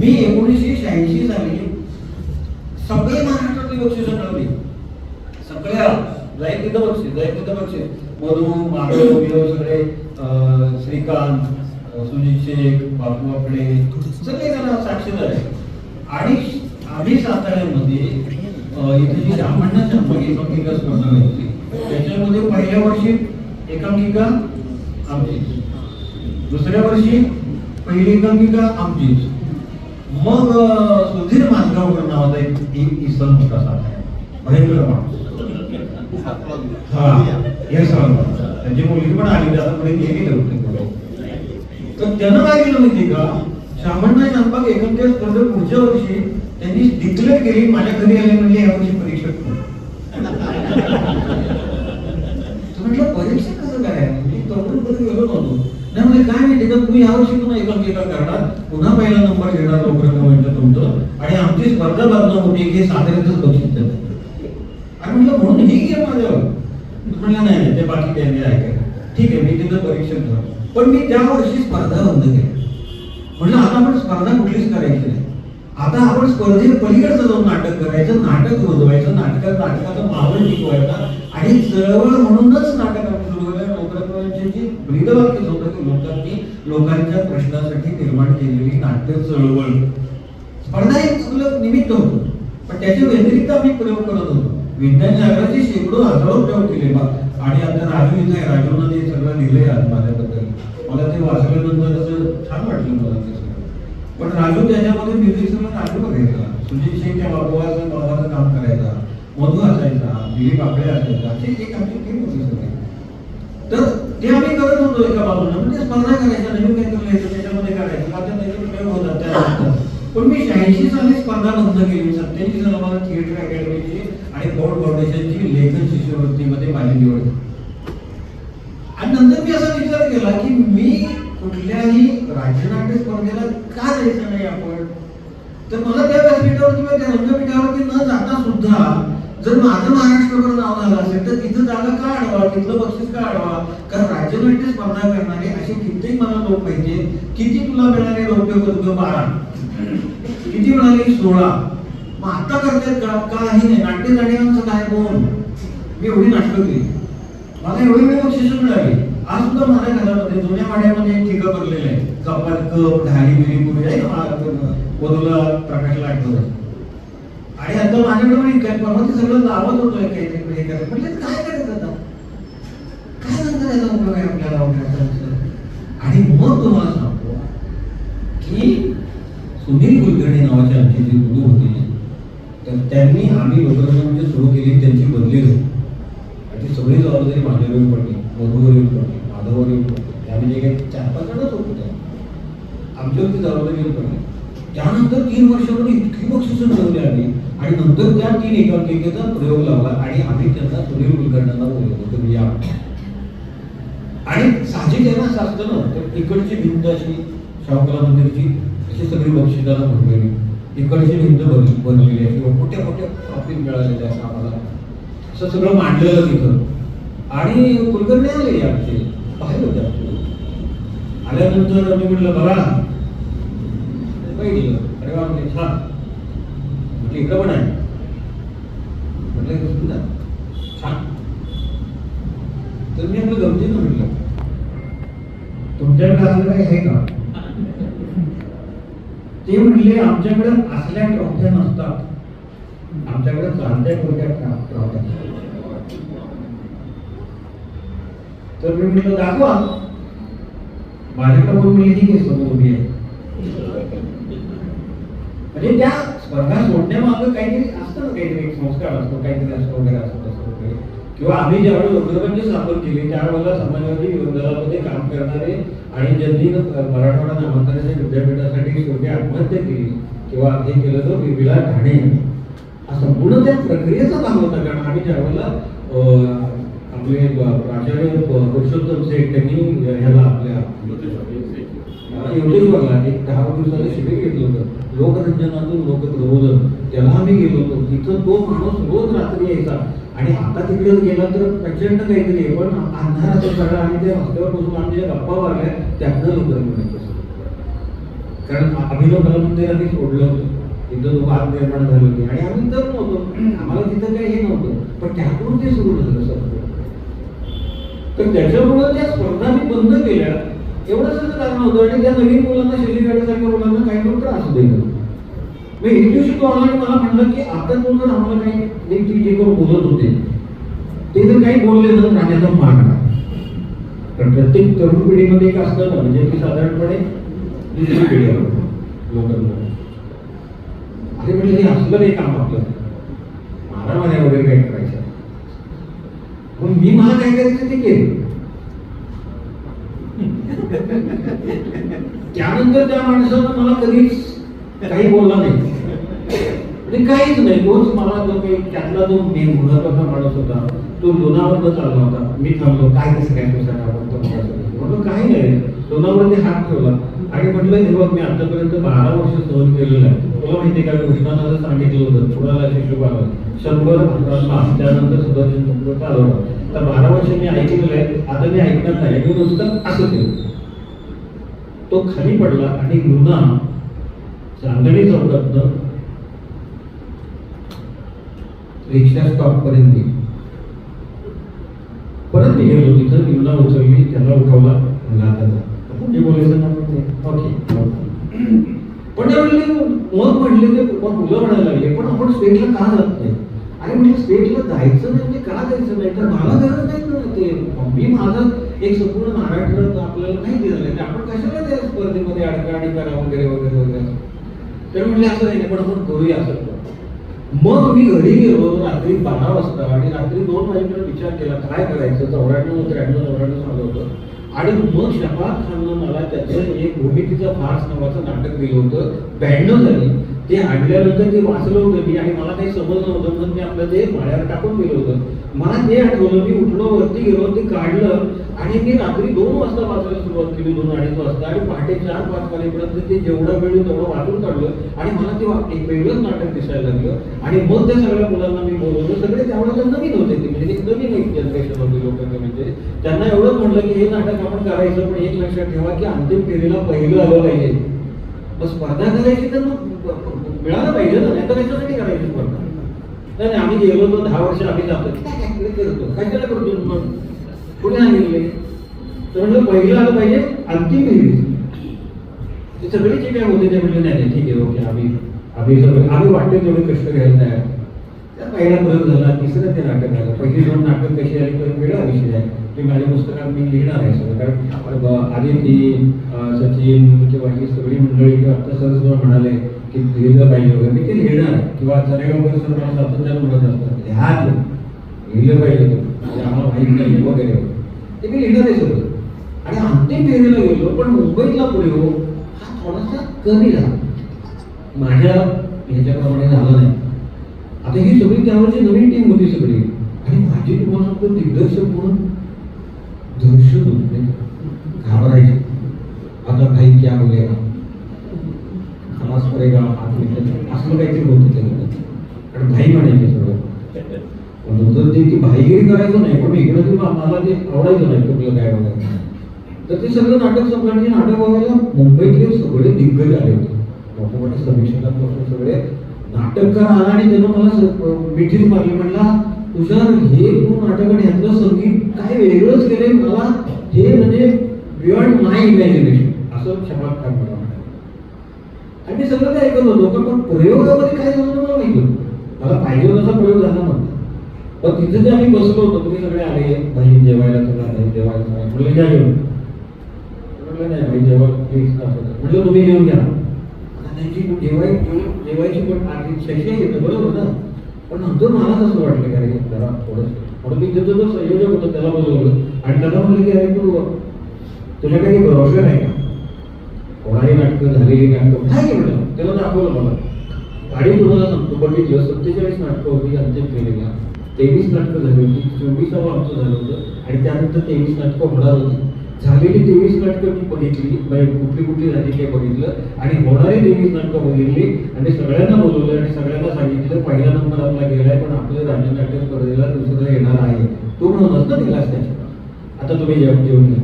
मी 1986 साली सगळे महाराष्ट्रातली बक्षिसं ठरली सगळ्या जाईल तिथं बक्षीस मधू माधव सगळे श्रीकांत सुजित शेख बापू आपले सगळे जण साक्षीदार आहे. आणि आम्ही साताऱ्यामध्ये इथे जी ब्राह्मण चंपक एकांकिका स्पर्धा होती त्याच्यामध्ये पहिल्या वर्षी एकांकिका आमची दुसऱ्या वर्षी पहिली एकांकिका आमची. मग सुधीर माजगावकर नावाचा एक इसम होता साताऱ्यात भयंकर माणूस हे सांग त्यांची मुलगी पण आली आता पुढे गेली होते तर त्यानं काय केलं माहिती का सामान्य चंपक एकांकिका स्पर्धेत पुढच्या वर्षी त्यांनी डिक्लेअर केली, माझ्या घरी आले म्हणजे यावर्षी परीक्षक कोण? तर म्हटलं परीक्षा कसं काय म्हणजे कधी गेलो नव्हतो. नाही म्हणजे काय माहिती का, तुम्ही यावर्षी पुन्हा एकांकिका करणार, पुन्हा पहिला नंबर घेणार लवकर म्हणजे तुमचं, आणि आमची स्पर्धा बांधणं होती की साधारणच बक्षीस देतात. आणि म्हटलं म्हणून ही घे माझ्यावर. म्हटलं नाही ते बाकी त्यांनी ऐकायला ठीक आहे, मी तिथं परीक्षण झालो. पण मी त्या वर्षी स्पर्धा बंद केली. म्हटलं आता आपण स्पर्धा कुठलीच करायची नाही, आता आपण स्पर्धेत पलीकडचं जाऊन नाटक करायचं, नाटक रुजवायचं, नाटकाचा माहोल टिकवायचा, आणि चळवळ म्हणूनच नाटक आपण सुरू केलं. लोकराज्यांची ब्रीदवाक्यच होतं की लोकांच्या प्रश्नासाठी निर्माण केलेली नाट्य चळवळ. स्पर्धा हे आपलं निमित्त होतं, पण त्याच्या व्यतिरिक्त आम्ही प्रयोग करत होतो. विज्ञान जागराचे शेकडो हजारो प्रयोग केले. आणि आता राजू इथं आहे, राजूनं ते सगळं लिहिलंय आज माझ्याबद्दल. मला ते वाचल्यानंतर असं छान वाटलं मला ते सगळं. पण राजू त्याच्यामध्ये म्युझिक सगळं नाटक बघायचा, सुजित सिंग त्या बाबाचं काम करायचा, मधू असायचा, दिलीप आकडे असायचा, असे एक आमची टीम होती सगळी. तर ते आम्ही करत होतो एका बाजूला, म्हणजे स्पर्धा करायच्या, नवीन काही करायचं त्याच्यामध्ये करायचं, आता त्याचे प्रयोग होतात त्यानंतर. पण मी 86 साली स्पर्धा बंद केली. 87 साली मला थिएटर अकॅडमीची आणि फोर्ड फाउंडेशनची लेखन शिष्यवृत्तीमध्ये माझी निवड. आणि नंतर मी असा विचार केला की मी कुठल्याही राज्यनाट्य स्पर्धेला का जायचं नाही आपण. तर मला त्या व्यासपीठावर किंवा त्या रंगपीठावरती न जाता सुद्धा जर माझं महाराष्ट्रभर नाव झालं असेल तर तिथं जागा का अडवा, तिथलं बक्षीस का अडवा. कारण राज्यनाट्य स्पर्धा करणारे असे कित्येक मला लोक पाहिजे. किती तुला मिळाले रौप्य पदक? 12. किती मिळाले? 16. मग आता करतात का? काही नाही. नाट्य जाणीवांचं काय कोण? मी एवढी नाटकं केली, मला एवढी वेळ बक्षीस मिळाली. आज सुद्धा माझ्या घरामध्ये जुन्या वाड्यामध्ये एक ठिकाण भरलेलं आहे, कपाल कप ढाली बिली पुढे आहे वधूला प्रकाशला आठवत. आणि आता माझ्याकडे पण काय परवा ते सगळं लावत होतोय काहीतरी हे करायचं. म्हणजे काय करायचं आता, काय नंतर याचा उपयोग आहे आपल्याला उठायचा. आणि मग तुम्हाला सांगतो की सुनील कुलकर्णी नावाचे आमचे जे गुरु होते, तर त्यांनी आम्ही लोकरंगमंच सुरू केली, त्यांची बदली झाली. आणि ती सगळी जबाबदारी माझ्यावर येऊन पडली, मधूवर येऊन पडली, माधववर येऊन पडली. त्यामध्ये काही 4-5 जणच होते त्या, आमच्यावरती जबाबदारी येऊन पडली. त्यानंतर 3 वर्षामध्ये इतकी बक्षिसं मिळवली आम्ही. आणि नंतर त्या 3 एकांकिकेचा प्रयोग लावला आणि आम्ही त्यांना सुनील कुलकर्ण्यांना बोलवलं तुम्ही या. आणि साहजिक आहे ना, असं असतं ना, तर इकडची भिंत अशी शाहूकला मंदिरची अशी सगळी बक्षिसाला भरलेली, इकडची भिंत भरलेली आहे, किंवा मोठ्या मोठ्या ट्रॉफी मिळालेल्या असं आम्हाला असं सगळं मांडलेलं तिथं. आणि कुलकर्णी आले आमचे, बाहेर होते आमचे. आल्यानंतर मी म्हटलं बघा काही अरे वा म्हणजे छान, म्हटलं इकडं पण आहे, म्हटलं छान. तर मी आपलं गमतीनं म्हटलं तुमच्याकडे असं काही आहे का? ते म्हणले आमच्याकडे असल्या ट्रॉफ्या नसतात, आमच्याकडे चालत्या ट्रॉफ्या. तर मी म्हटलं दाखवा. माझ्याकडे पण मी ठीक आहे समोर उभी आहे. म्हणजे त्या स्पर्धा सोडण्यामागं काहीतरी असतं ना, काहीतरी एक संस्कार असतो, काहीतरी असतो वगैरे असतं वगैरे. किंवा आम्ही ज्यावेळी लोकरंगमंच स्थापन केली त्यावेळेला समाजवादी दलामध्ये काम करणारे आणि ज्यांनी मराठवाडा नामांतराच्या विद्यापीठासाठी शेवटी आत्महत्या केली किंवा हे केलं तर विला ठाणे, हा संपूर्ण त्या प्रक्रियेचा भाग होता. कारण आम्ही ज्यावेळेला आपले प्राचार्य पुरुषोत्तम सेठ त्यांनी ह्याला आपल्या योगेश्वरला एक 10 दिवसाचं शिबिर घेतलं होतं, लोकरंजनातून लोकप्रबोधन, त्याला आम्ही गेलो होतो. तिथं तो माणूस रोज रात्री यायचा. आणि आता तिकडेच गेला तर प्रचंड काहीतरी आहे, पण अंधार असं सगळं आणि त्या रस्त्यावर बसून आम्ही ज्या गप्पा मारल्या त्यातनं लोकरंजन. कारण अभिनव कला मंदिराने सोडलं होतं, तिथं तो भाग निर्माण झाले होते आणि आम्ही तर नव्हतो, आम्हाला तिथं काही हे नव्हतं, पण त्याकडून ते सुरू झालं सगळं. तर त्याच्यामुळे त्या स्पर्धा मी बंद केल्या, एवढं सगळं कारण होतं. आणि त्या नवीन मुलांना शेलीगाडीसारख्या मुलांना काही लोक त्रास देतात. मी एक दिवशी तो आला आणि मला म्हणलं की आता तो जर आम्हाला काही ती जे कोण बोलत होते ते जर काही बोलले तर राहण्याचा मान आहे. कारण प्रत्येक तरुण पिढीमध्ये एक असतं ना, म्हणजे की साधारणपणे दुसरी पिढी आहे लोकांना. अरे म्हणजे हे असलं नाही काम आपलं, मारामाऱ्या वगैरे काही करायचं. पण मी मला काय करायचं ते केलं. त्यानंतर त्या माणसानं मला कधीच काही बोलला नाही. म्हणजे काहीच नाही. तोच मला जो काही त्यातला जो मेन महत्वाचा माणूस होता तो लोणावळा चालला होता. मी थांबलो, काय कसं काय कसं म्हटलं काही नाही. लोणावळा हात ठेवला आणि म्हटलं हे बघ, मी आतापर्यंत 12 वर्ष सहन केलेलं आहे. तुला माहिती का, कृष्णानं सांगितलं होतं थोडाला शिशुपाला 100 मास त्यानंतर सुदर्शन चक्र चालवलं. तर 12 वर्ष मी ऐकलेलं आहे, आता मी ऐकणार नाही. मी नुसतं असं केलं. तो खाली पडला आणि लुना चांदणी चौकातनं रिक्षा स्टॉप पर्यंत गेली. परत मी गेलो तिथं, लुना उचलली, त्याला उठवला, मला आता मी बोलायचं ना ओके. पण मग म्हटले ते मुलं म्हणायला लागले, पण आपण स्टेटला का जात नाही? आणि म्हणजे स्टेटला जायचं नाही म्हणजे का जायचं नाही? तर मला गरज नाही ना ते. मी माझं एक संपूर्ण महाराष्ट्रात आपल्याला माहिती झालं की आपण कशाला त्या स्पर्धेमध्ये अडकाणी करा वगैरे वगैरे वगैरे. तर म्हणले असं नाही, पण आपण करूया असं. मग मी घरी गेलो रात्री 12 वाजता आणि रात्री 2 वाजेपर्यंत विचार केला काय करायचं. 94, 93, 94 झालं होतं. आणि मग शफात खाननं मला त्याचं एक भूमिकेचा फास नावाचं नाटक दिलं होतं. 92 झाली. ते आणल्यानंतर ते वाचलं होतं मी आणि मला काही समजलं नव्हतं म्हणून मी आपलं ते माळ्यावर टाकून दिलं होतं. मला ते आठवलं, मी उठलो, वरती गेलो, ते काढलं आणि मी रात्री 2 वाजता वाचायला सुरुवात केली, 2-2:30 वाजता. आणि पहाटे 4-5 वाजेपर्यंत ते जेवढं वेळ तेवढं वाचून काढलं आणि मला ते एक वेगळंच नाटक दिसायला लागलं. आणि मग त्या सगळ्या मुलांना मी बोलवलं. सगळे त्यावेळेला नवीन होते ते, म्हणजे एक नवीन एक जनरेशन होती लोकांना. म्हणजे त्यांना एवढंच म्हटलं की हे नाटक आपण करायचं, पण एक लक्षात ठेवा की अंतिम फेरीला पहिलं आलं पाहिजे. मग स्पर्धा करायची तर मग मिळालं पाहिजे ना, नाही तर कशासाठी करायची स्पर्धा? नाही, आम्ही गेलो तर 10 वर्ष आम्ही जातो करतो, कशाला करतो मग कुणी सांगितले? तर म्हटलं पहिलं आलं पाहिजे अंतिम फेरी. ते सगळे जे काय होते ते म्हटले नाही ठीक आहे ओके, आम्ही वाटते तेवढे कष्ट घ्यायला तयार. त्या पहिला प्रयोग झाला, तिसरं ते नाटक आलं. पहिली 2 नाटक कशी आली तर वेगळा विषय आहे. मी माझ्या पुस्तकात मी लिहिणार आहे सगळं. कारण आदिती, सचिन किंवा ही सगळी मंडळी किंवा आता सर म्हणाले की लिहिलं पाहिजे वगैरे, मी ते लिहिणार आहे. किंवा जरेगाव वगैरे सर मला सातत्यानं म्हणत असतात ह्या लिहिलं पाहिजे म्हणजे आम्हाला माहीत नाही वगैरे, ते मी लिहिणार आहे सगळं. आणि अंतिम फेरीला गेलो, पण मुंबईतला प्रयोग हा थोडासा कमी झाला, माझ्या ह्याच्याप्रमाणे झालं नाही. आता ही सगळी त्यावेळची नवीन टीम होती सगळी. आणि माझी तुम्हाला सांगतो दिग्दर्शक म्हणून दहशत होते, घाबरायचे. आता भाई क्या बोलेगा, खलास करेगा, असं काहीतरी होतं त्याला. कारण भाई म्हणायचे सगळं. तर ती भाईगिरी करायचं नाही, पण इकडे मला ते आवडायचं नाही कुठलं काय वगैरे. तर ते सगळं नाटक संपलं. नाटक बघायला मुंबईतले सगळे दिग्गज आले होते, मोठे मोठे समीक्षकांपासून सगळे. नाटककार आला आणि त्यानं मला मिठीच मारली, म्हणला तुषार हे तू नाटक आणि ह्यातलं संगीत काय वेगळंच केलंय, मला हे म्हणजे बियॉन्ड माय इमॅजिनेशन असं शपथ काय मला. आणि मी सगळं ते ऐकत होतो, पण प्रयोगामध्ये काय झालं मला माहिती होतं. मला पाहिजे तसा प्रयोग झाला नव्हता. पण तिथे जे आम्ही बसलो होतो, तुम्ही सगळे आले, भाई जेवायला तुला नाही जेवायला सांगा म्हटलं घ्या घेऊन. म्हटलं नाही भाई जेव्हा प्लीज म्हटलं तुम्ही घेऊन घ्या. जेवायची पण आधी शैक्षणिक येतं बरोबर ना. पण नंतर मला असं वाटलं की अरे जरा थोडंसं म्हणून मी तिथं जो संयोजक होतो त्याला बोलवलं आणि त्याला म्हटलं की अरे तू तुझ्या काही भरोसा नाही का, होणारी नाटकं झालेली नाटकं नाही म्हटलं. त्याला दाखवलं मला. आणि तुम्हाला सांगतो बघितलं 47 नाटकं होती अंतिम फेरीला, 23 नाटकं झाली होती, 24वं आमचं झालं होतं आणि त्यानंतर 23 नाटकं होणार होती. झालेली 23 नाटकं मी बघितली, कुठली कुठली झाली ते बघितलं आणि होणारी 23 नाटकं बघितली आणि सगळ्यांना बोलवलं आणि सगळ्यांना सांगितलं पहिला नंबर आपला गेलाय, पण आपलं राज्यनाट्य स्पर्धेला दुसरं येणार आहे. तो म्हणूनच ना दिलास त्याच्या. आता तुम्ही जेवून घ्या.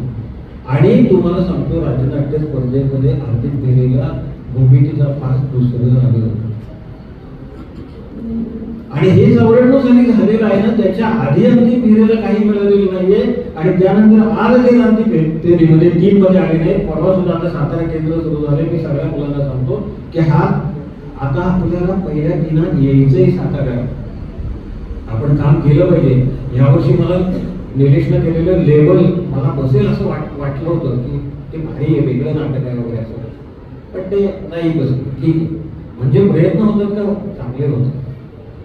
आणि तुम्हाला सांगतो राज्यनाट्य स्पर्धेमध्ये अंतिम फेरीला भूमिकेचा फास दुसरं झालं. आणि हे 94 साली झालेलं आहे ना, त्याच्या आधी अंतिम फेरीला काही मिळालेलं नाहीये. आणि त्यानंतर आज जे अंतिम फेरीमध्ये 3 मध्ये आले नाही. परवा सुद्धा आता सातारा केंद्र सुरू झाले. मी सगळ्या मुलांना सांगतो की हा आता आपल्याला पहिल्या दिनात यायचंय साताऱ्याला. आपण काम केलं पाहिजे. यावर्षी मला निलेशनं केलेलं लेबल मला बसेल असं वाटलं होतं की ते भारी आहे, वेगळं नाटक आहे वगैरे असं. पण ते नाही बसलं. ठीक आहे, म्हणजे प्रयत्न होतात का चांगले होतात.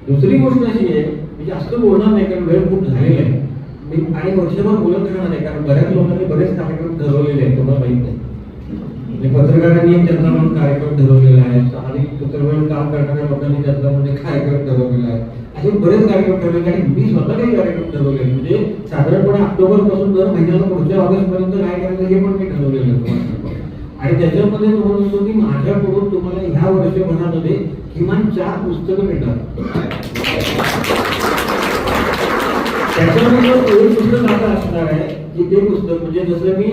दुसरी गोष्ट अशी आहे, मी जास्त बोलणार नाही कारण वेळ खूप झालेला आहे. मी आणि वर्षभर बोलत राहणार नाही कारण बऱ्याच लोकांनी बरेच कार्यक्रम ठरवलेले आहेत, तुम्हाला माहित नाही. म्हणजे पत्रकारांनी त्यांचा म्हणून कार्यक्रम ठरवलेला आहे आणि पत्रकार काम करणाऱ्या लोकांनी त्यांचा म्हणजे कार्यक्रम ठरवलेला आहे. असे बरेच कार्यक्रम ठरवले आणि मी स्वतः काही कार्यक्रम ठरवले म्हणजे साधारणपणे ऑक्टोबर पासून दर महिन्याला पुढच्या ऑगस्ट पर्यंत काय करायचं हे पण मी ठरवलेलं आहे. आणि त्याच्यामध्ये तुम्हाला म्हणतो की माझ्याकडून तुम्हाला ह्या वर्षभरामध्ये किमान 4 पुस्तकं मिळतात. त्याच्यामध्ये एक पुस्तक आता असणार आहे की ते पुस्तक म्हणजे जसं मी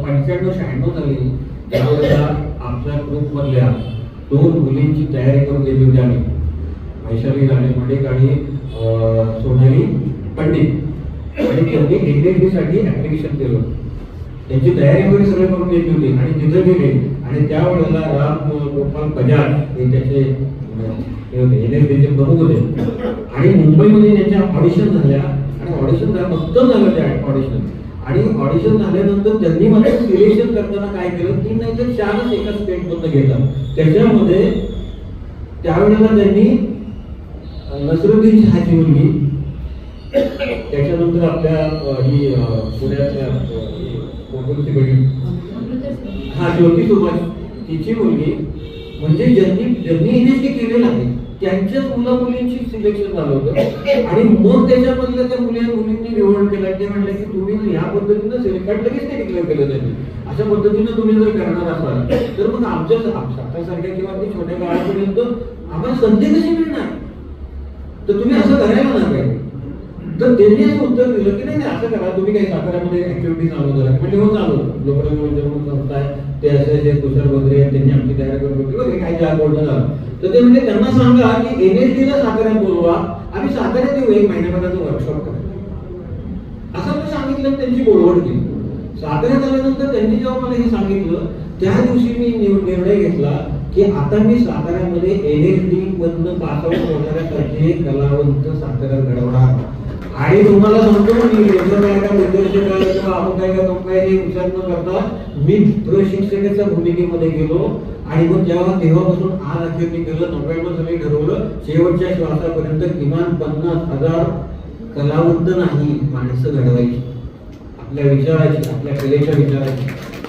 95-96 साली त्यावेळेला आमच्या ग्रुप मधल्या 2 मुलींची तयारी करून घेतली होती आम्ही, वैशाली राणे मंडिक आणि सोनाली पंडित, आणि त्यांनी एनएलटी साठी ऍप्लिकेशन केलं होतं. त्यांची तयारी वगैरे सगळं करून घेतली होती आणि तिथे गेले आणि त्यावेळेला राम गोपाल बजाज हे त्याचे एनएलटीचे प्रमुख होते आणि मुंबईमध्ये त्यांच्या ऑडिशन झाल्या आणि ऑडिशन फक्त झालं त्या ऑडिशन आणि ऑडिशन झाल्यानंतर त्यांनी मला सिलेक्शन करताना काय केलं 3 नाही तर 4च एका स्टेट मधून घेतला. त्याच्यामध्ये त्यावेळेला त्यांनी नसरुद्दीन शहाची मुलगी, त्याच्यानंतर आपल्या ही पुण्यातल्या कोकणची बहीण ज्योती सुभाष तिची मुलगी, म्हणजे ज्यांनी एनएसटी केलेलं आहे त्यांच्याच मुला मुलींची सिलेक्शन झालं होतं आणि मग त्याच्यामधल्या त्या मुलींनी निवड केला. ते म्हणले की तुम्ही ह्या पद्धतीनं सिलेक्ट लगेच ते डिक्लेअर केलं त्यांनी. अशा पद्धतीनं तुम्ही जर करणार असाल तर मग आमच्या सारख्या किंवा छोट्या गावापर्यंत आम्हाला संधी कशी मिळणार, तर तुम्ही असं करायला ना पाहिजे. तर त्यांनी असं उत्तर दिलं की नाही असं करा, तुम्ही काही साताऱ्यामध्ये ऍक्टिव्हिटी चालू करा. म्हणजे हो चालू लोकरंग संस्था आहे ते असे तुषार वगैरे त्यांनी आमची तयारी करून घेतली काही ज्या बोलणं झालं. तर ते म्हणजे त्यांना सांगा की एनएसटीला साताऱ्यात बोलवा, आम्ही साताऱ्यात येऊ 1 महिन्यापर्यंत वर्कशॉप करा असं मी सांगितलं. त्यांची बोलवड केली. साताऱ्यात आल्यानंतर त्यांनी जेव्हा मला हे सांगितलं त्या दिवशी मी निर्णय घेतला की आता मी साताऱ्यामध्ये एनएसडी मधनं पासआउट होणाऱ्यासाठी कलावंत साताऱ्यात घडवणार. आणि तुम्हाला सांगतो मी विचार न करता मी प्रशिक्षकाच्या भूमिकेमध्ये गेलो आणि मग तेव्हापासून आज अखेर मी केलं 99 साली ठरवलं शेवटच्या श्वासापर्यंत किमान 50,000 कलावंत नाही माणसं घडवायची, आपल्या विचाराची, आपल्या कलेच्या विचाराची.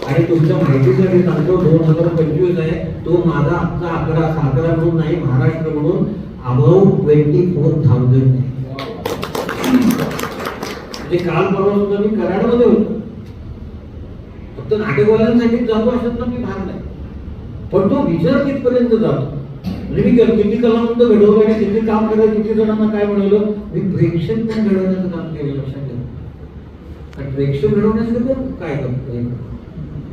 आणि तुमच्या माहितीसाठी सांगतो 2025 आहे तो माझा आजचा आकडा सातारा म्हणून नाही महाराष्ट्र म्हणून अबाउट 24,000 आहे. काल परवा सुद्धा मी कराडमध्ये होतो, फक्त नाटकवाल्यांसाठी जातो अशातला मी भाग नाही, पण तो विचार कितपर्यंत जातो. म्हणजे मी किती कलावंत घडवलं आणि किती काम केलं, किती जणांना काय बनवलं. मी प्रेक्षक पण घडवण्याचं काम केलं. लक्षात ठेवा, प्रेक्षक घडवण्याचं काय करतो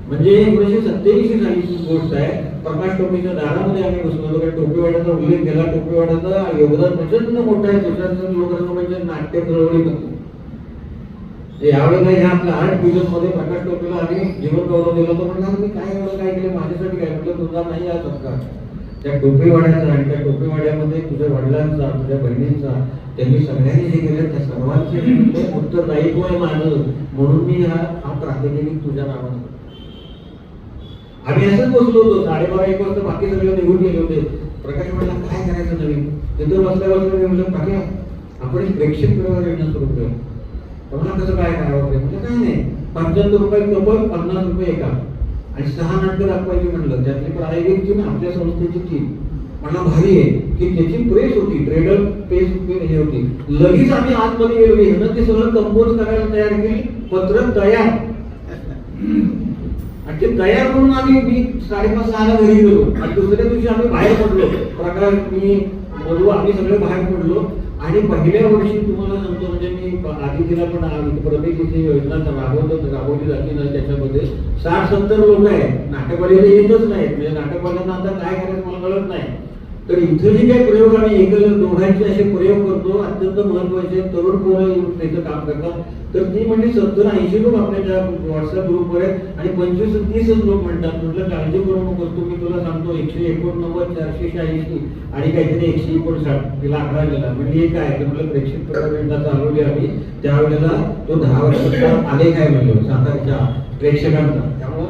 म्हणजे 1987 सालीची गोष्ट आहे. प्रकाश टोपीच्या दारामध्ये आम्ही बसलो होतो. टोपीवाड्याचा उल्लेख केला. टोपीवाड्याचं योगदान प्रचंड मोठं आहे. तुषार लोकांना म्हणजे नाट्य प्रवळी करतो. यावेळेला ह्या आपल्या 8 डिव्हिजन मध्ये प्रकाश टोपीला आम्ही जीवन गौरव दिला. तो म्हणला मी काय एवढं काय केलं माझ्यासाठी काय म्हटलं तुझा नाही या सत्कार त्या टोपीवाड्याचा आणि त्या टोपीवाड्यामध्ये तुझ्या वडिलांचा तुझ्या बहिणींचा त्यांनी सगळ्यांनी जे केलं त्या सर्वांचे उत्तरदायित्व आहे माझं, म्हणून मी हा प्रातिनिधिक तुझ्या नावानं. आम्ही असंच बसलो होतो 12:30-1 वाजता बाकी सगळे निघून गेले होते. प्रकाश म्हणला काय करायचं नवीन तिथं बसल्या मी म्हणलं प्रकाश आपण एक प्रेक्षक प्रवाह योजना सुरू करू. तुम्हाला कसं काय करावं म्हणजे काय नाही 75 रुपये कपल 50 रुपये एका आणि 6 नाटकं दाखवायची म्हणलं. त्यातली प्रायोगिक टीम आपल्या संस्थेची टीम मला भारी आहे की त्याची प्रेस होती, ट्रेडर पेज हे होती. लगेच आम्ही आतमध्ये गेलो ह्यानं ते सगळं कंपोज करायला तयार केली, पत्र तयार आणि ते तयार करून आम्ही मी 5:30-6ला घरी गेलो आणि दुसऱ्या दिवशी आम्ही बाहेर पडलो. प्रकाश मी बोलू आम्ही सगळे बाहेर पडलो आणि पहिल्या वर्षी तुम्हाला सांगतो म्हणजे मी आधी तिला पण प्रगतीची योजना राबवली जाते ना त्याच्यामध्ये 60-70 लोक आहेत. नाटकवाल्याला येतच नाहीत म्हणजे नाटकवाल्यांना आता काय करायचं मला कळत नाही. तर इथं जे काही प्रयोग आम्ही दोघांचे असे प्रयोग करतो अत्यंत महत्वाचे तरुण पोरं इथं काम करतात. तर ती म्हणजे 70-80 लोक आपल्या त्या व्हॉट्सअप ग्रुपवर आहेत आणि 25-30 लोक म्हणतात म्हटलं काळजी करू नको मी तुला सांगतो 189 486 आणि काहीतरी 159 तिला आकडा गेला म्हणजे हे काय तर म्हटलं प्रेक्षक प्रयोजना चालवली आम्ही त्यावेळेला तो 10 वर्षाचा आलेख आहे म्हणलं सातारच्या प्रेक्षकांचा. त्यामुळं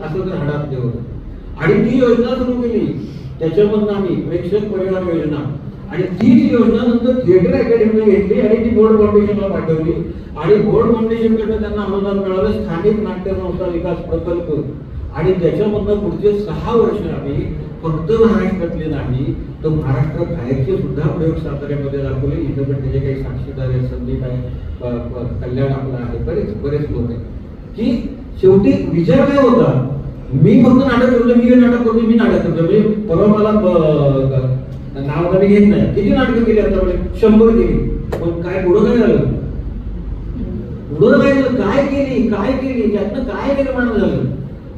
असं हाडात ते होतं आणि ती योजना सुरू केली. त्याच्यामधून आम्ही प्रेक्षक परिवार योजना आणि तीच योजना नंतर थिएटर अकॅडमीने घेतली आणि ती बोर्ड फाउंडेशनला पाठवली आणि बोर्ड फाउंडेशनकडनं त्यांना अनुदान मिळालं स्थानिक नाट्य संस्था विकास प्रकल्प आणि त्याच्यामधनं पुढचे 6 वर्ष आम्ही फक्त महाराष्ट्रातले नाही तर महाराष्ट्रात बाहेरचे सुद्धा प्रयोग साताऱ्यामध्ये दाखवले. इथं पण त्याचे काही साक्षीदार आहेत, संदीप आहे, कल्याण आपला आहे, बरेच लोक आहेत. की शेवटी विचार काय होता, मी फक्त नाटक करतो, मी नाटक करतो, मी नाटक करतो. म्हणजे परवा मला नाव कमी घेत नाही, किती नाटकं केली आता 100 केली. पण काय पुढं काय झालं, पुढं काय झालं, काय केली त्यातनं काय निर्माण झालं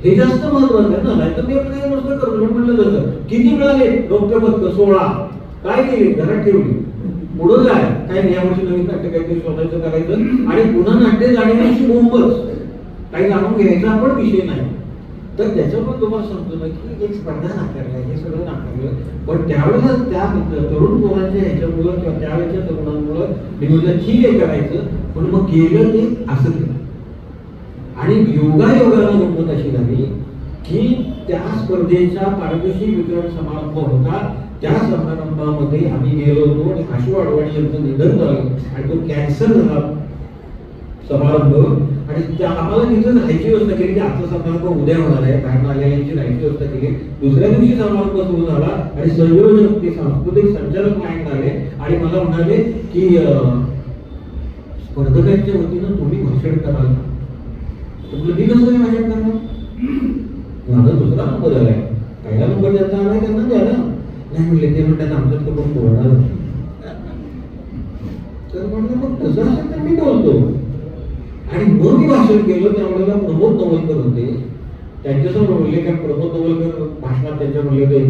हे जास्त महत्वाचं आहे ना. नाही तर मी काही नसतं करतो म्हटलं तसं. किती मिळाले रौप्य पदक 16, काय केली, घरात ठेवली. पुढं काय यावर्षी नवीन नाट्य काहीतरी शोधायचं करायचं आणि पुन्हा नाट्य जाण्याची बोंबच, काही जाणून घ्यायचा पण विषय नाही. तर त्याच्यामुळे तुम्हाला सांगतो ना की एक स्पर्धा नाकारल्या, हे सगळं नाकारलं. पण त्यावेळेला त्या तरुण पोरांच्या ह्याच्यामुळं किंवा त्यावेळेच्या तरुणांमुळं मी म्हटलं ठीक आहे करायचं, पण मग केलं ते असं केलं. आणि योगायोगाला गंमत अशी झाली की त्या स्पर्धेचा पारितोषिक वितरण समारंभ होता. त्या समारंभामध्ये आम्ही गेलो होतो आणि आशू अडवाणी यांचं निधन झालं आणि तो कॅन्सर झाला समारंभ. आणि त्या आम्हाला तिथं राहायची व्यवस्था केली की आजचा समारंभ उद्या होणार आहे, बाहेर आलेल्यांची राहायची व्यवस्था केली. दुसऱ्या दिवशी समारंभ सुरू झाला आणि संयोजक ते सांस्कृतिक संचालक नायक आले आणि मला म्हणाले की स्पर्धकांच्या वतीनं तुम्ही भाषण कराल का. मी कसं काय भाषण करणार, माझा दुसरा नंबर आलाय, पहिला नंबर ज्यांचा आलाय त्यांना द्यायला नाही म्हणले. ते म्हणतात आमच्यात तर कोण बोलणार. तर म्हणलं मग तसं असेल तर मी बोलतो. आणि मग मी भाषण केलं. त्यावेळेला प्रमोद नवलकर होते, त्यांच्यासमोर बोलले. कारण प्रमोद नवलकर भाषणात त्यांच्या म्हणले होते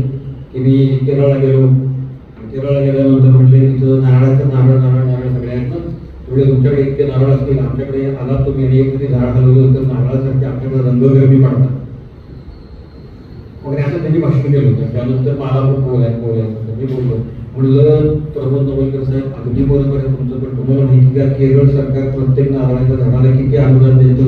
की मी केरळला गेलो, केरळला गेल्यानंतर म्हटले तिथं नारळ सगळ्यांना थोडे तुमच्याकडे इतके नारळ असतील, आमच्याकडे आला तुम्ही आणि एक झाड हलवलं तर नारळासारखे आमच्याकडे रंगगरमी पडतात वगैरे असं त्यांनी भाषण केलं होतं. त्यानंतर मला पण बोलायचं मी बोललो. म्हणलं प्रमोद नवलकर साहेब अगदी बरोबर आहे तुमचं, पण तुम्हाला माहिती का केरळ सरकार प्रत्येक नारळाच्या झाडाला किती अनुदान देतं,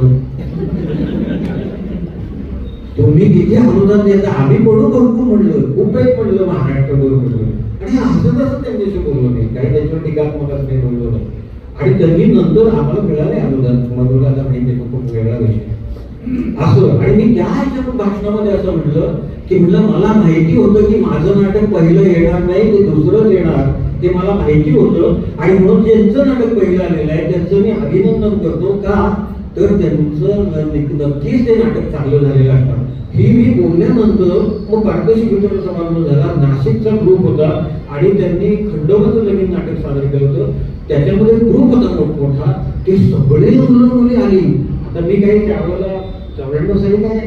तुम्ही किती अनुदान देता, आम्ही पडू भरपूर म्हणलं, खूप काही पडलं महाराष्ट्रभर म्हणलं. आणि असं तसं त्यांच्याशी बोललो नाही, काही त्यांच्यावर टीकात्मक असं काही बोललो नाही. आणि त्यांनी नंतर आम्हाला मिळाले अनुदान. तुम्हाला आता माहिती खूप वेगळा विषय असं. आणि मी त्या ह्याच्या भाषणामध्ये असं म्हटलं की मला माहिती होतं की माझं नाटक पहिलं येणार नाही, ते दुसरंच येणार, ते मला माहिती होतं. आणि म्हणून ज्यांचं नाटक पहिलं आलेलं आहे त्यांचं मी अभिनंदन करतो. का तर त्यांचं नक्कीच ते नाटक चांगलं झालेलं असणार. ही मी बोलल्यानंतर मग पारितोषिक वितरण समारंभ झाला. नाशिकचा ग्रुप होता आणि त्यांनी खंडोबाचं नवीन नाटक सादर केलं होतं. त्याच्यामध्ये ग्रुप होता मोठमोठा, ते सगळे मुलं मुली आली. आता मी काही त्यावेळेला 94 साली काय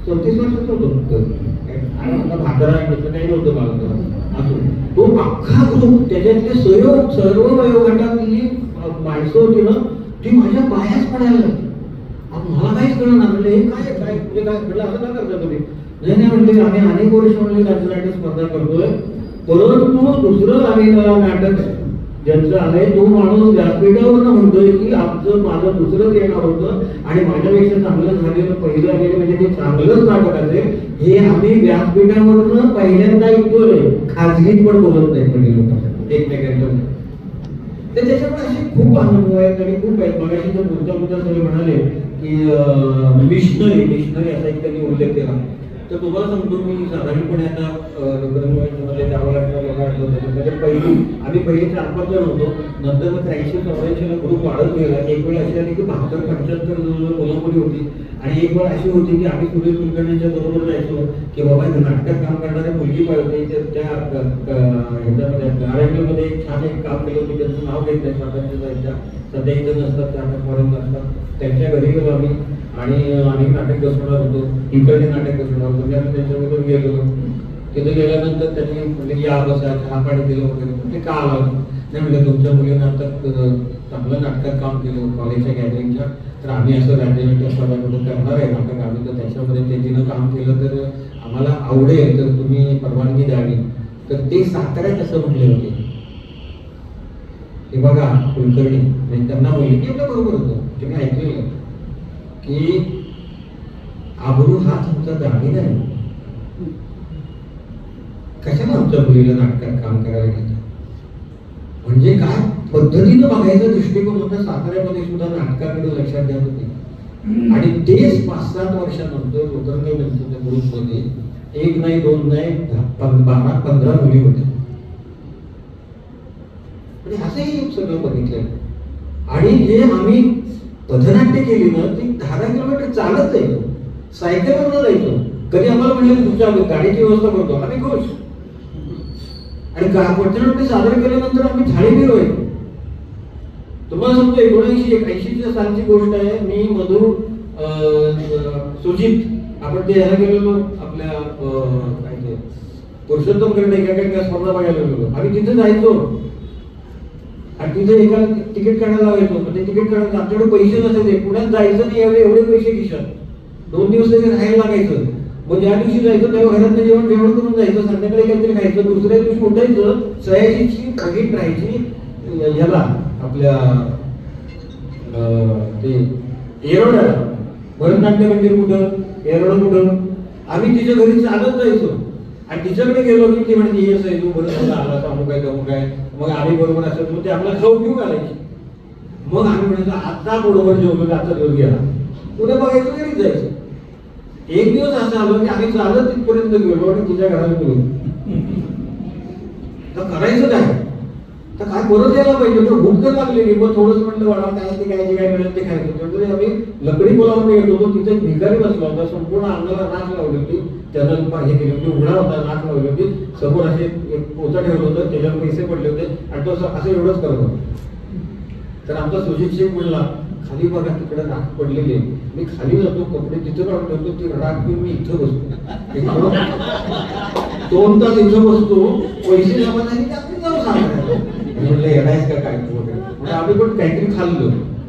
34 वर्षाचं होतो, भाकरा काही नव्हतं मला. असं तो अख्खा ग्रुप, त्याच्यातले सर्व वयोगटातली माणसं होती ना, ती माझ्या पायाच पडायला लागली. मला काहीच कळणार. म्हणजे हे काय म्हणजे काय म्हटलं, असं का करता तुम्ही. नाही म्हणले आम्ही अनेक वर्ष म्हणजे राज्यनाट्य स्पर्धा करतोय, परंतु दुसरं आलेलं नाटक ज्यांचं आलंय तो माणूस व्यासपीठावर म्हणतोय की आमचं माझं दुसरंच येणार होतं आणि माझ्यापेक्षा चांगलं झालेलं पहिलं आलेलं म्हणजे ते चांगलंच नाटक असेल, हे आम्ही व्यासपीठावरनं पहिल्यांदा ऐकतोय. खाजगीत पण बोलत नाही पहिले लोक एकमेकांच्या. तर त्याच्यामुळे असे खूप अनुभव आहेत आणि खूप आहेत. मगाशी जर मुद्दा सगळे म्हणाले की मिशनरी असा एक त्यांनी उल्लेख केला. तर तुम्हाला सांगतो मी साधारणपणे आता आम्ही पहिले 4-5 जण होतो. नंतर मग 83-84 ग्रुप वाढत गेला. एक वेळ अशी आली की 72-75 मुलं मुली होती आणि एक वेळ अशी होती की आम्ही सुनील कुलकर्णींच्या बरोबर जायचो की बाबा नाटकात काम करणारे मुलगी पाहिजे. त्या ह्याच्यामध्ये आरंभमध्ये छान एक काम केलं होतं, त्यांचं नाव घेत नाही स्वतःच्या जायच्या, सध्या इथं नसतात, त्या फॉरेन नसतात. त्यांच्या घरी गेलो आम्ही आणि आम्ही नाटक बसवणार होतो, इकडे नाटक बसवणार होतो. आम्ही त्यांच्याबरोबर गेलो. तिथे गेल्यानंतर त्यांनी म्हणजे या बसा चहा पाणी दिलं वगैरे. ते का आलं नाही म्हणजे तुमच्या मुलीनं आता चांगलं नाटकात काम केलं कॉलेजच्या गॅदरिंगच्या, तर आम्ही असं राज्यनाट्य स्पर्धा करणार आहे नाटक आम्ही, तर त्याच्यामध्ये ते तिनं काम केलं तर आम्हाला आवडेल, तर तुम्ही परवानगी द्यावी. तर ते साताऱ्यात असं म्हणले होते. हे बघा कुलकर्णी म्हणजे त्यांना बोलले की आपल्या बरोबर होतं, तुम्ही ऐकलेलं की आबरू हा तुमचा दागिना आहे, कशाला आमच्या मुलीला नाटकात काम करायला घेतात. म्हणजे काय पद्धतीनं बघायचा दृष्टिकोन होता. साताऱ्यामध्ये सुद्धा नाटकाकडे लक्षात द्यात होते. आणि तेच 5-7 वर्षानंतर लोकांनी त्यांच्या ग्रुपमध्ये 1 नाही 2 नाही 12-15 मुली होत्या. आणि असंही सगळं बघितलं. आणि हे आम्ही पथनाट्य केली ना ती 10 किलोमीटर चालत जायचो, सायकलवरनं जायचो. कधी आम्हाला म्हणलं तुमच्या गाडीची व्यवस्था करतो, आम्ही खुश. आणि पथनाट्य सादर केल्यानंतर आम्ही थाळी मिळवायचो. तुम्हाला सांगतो 1981 सालची गोष्ट आहे. मी मधु सुजित आपण ते ह्याला गेलेलो आपल्या काय ते पुरुषोत्तमकडे एका स्पर्धा बघायला गेलो. आम्ही तिथे जायचो आणि तिथे एका तिकीट काढायला लावायचो. ते तिकीट काढायचं आमच्याकडे पैसे नसायचे, पुण्यात जायचं नाही एवढे पैसे खिशात. 2 दिवस तरी राहायला लागायचं. मग ज्या दिवशी जायचं तेव्हा घरात जेवण करून जायचं, संध्याकाळी काहीतरी खायचं, दुसऱ्या दिवशी उठायचं. सयाजीची बघीत राहायची याला आपल्या ते येरवड्याला. भरतनाट्य मंदिर कुठं, येरवड कुठं. आम्ही तिच्या घरी चालत जायचो आणि तिच्याकडे गेलो की ती म्हणजे ये सैजू बरं आला सांगू काय. मग आम्ही बरोबर असायचो, ते आपल्याला खाऊ घेऊ घालायची. मग आम्ही म्हणायचो आता बरोबर जेवलो, आता दिवस गेला. उद्या बघायचं घरीच जायचं. एक दिवस असं आलो की आम्ही चालत तिथपर्यंत गेलो आणि तिच्या घरात गेलो. तर करायचं काय, तर काय परत यायला पाहिजे. पण भूक तर लागलेली. मग थोडंच म्हटलं वाढा काय ते काय जे काय मिळेल ते खायचं. त्यामुळे आम्ही लकडी बोलावून येत होतो. तिथे भिकारी बसला होता, संपूर्ण अंगाला नाक लावली होती. त्यानं हे केली होती, उघडा होता, नाक लावली होती. समोर असे एक पोतं ठेवलं होतं, त्याच्यावर पैसे पडले होते आणि तो असं एवढंच करत होता. तर आमचा सुजित शेख म्हणला खाली बघा तिकडे राख पडलेली आहे. मी खाली जातो, कपडे तिथं काढून ठेवतो, ती राख घेऊन मी इथं बसतो. 2 तास इथं बसतो, पैसे जमा झाले की आपण जाऊ सांगायला. म्हणलं येणारच का काय वगैरे. आम्ही पण काहीतरी खाल्लो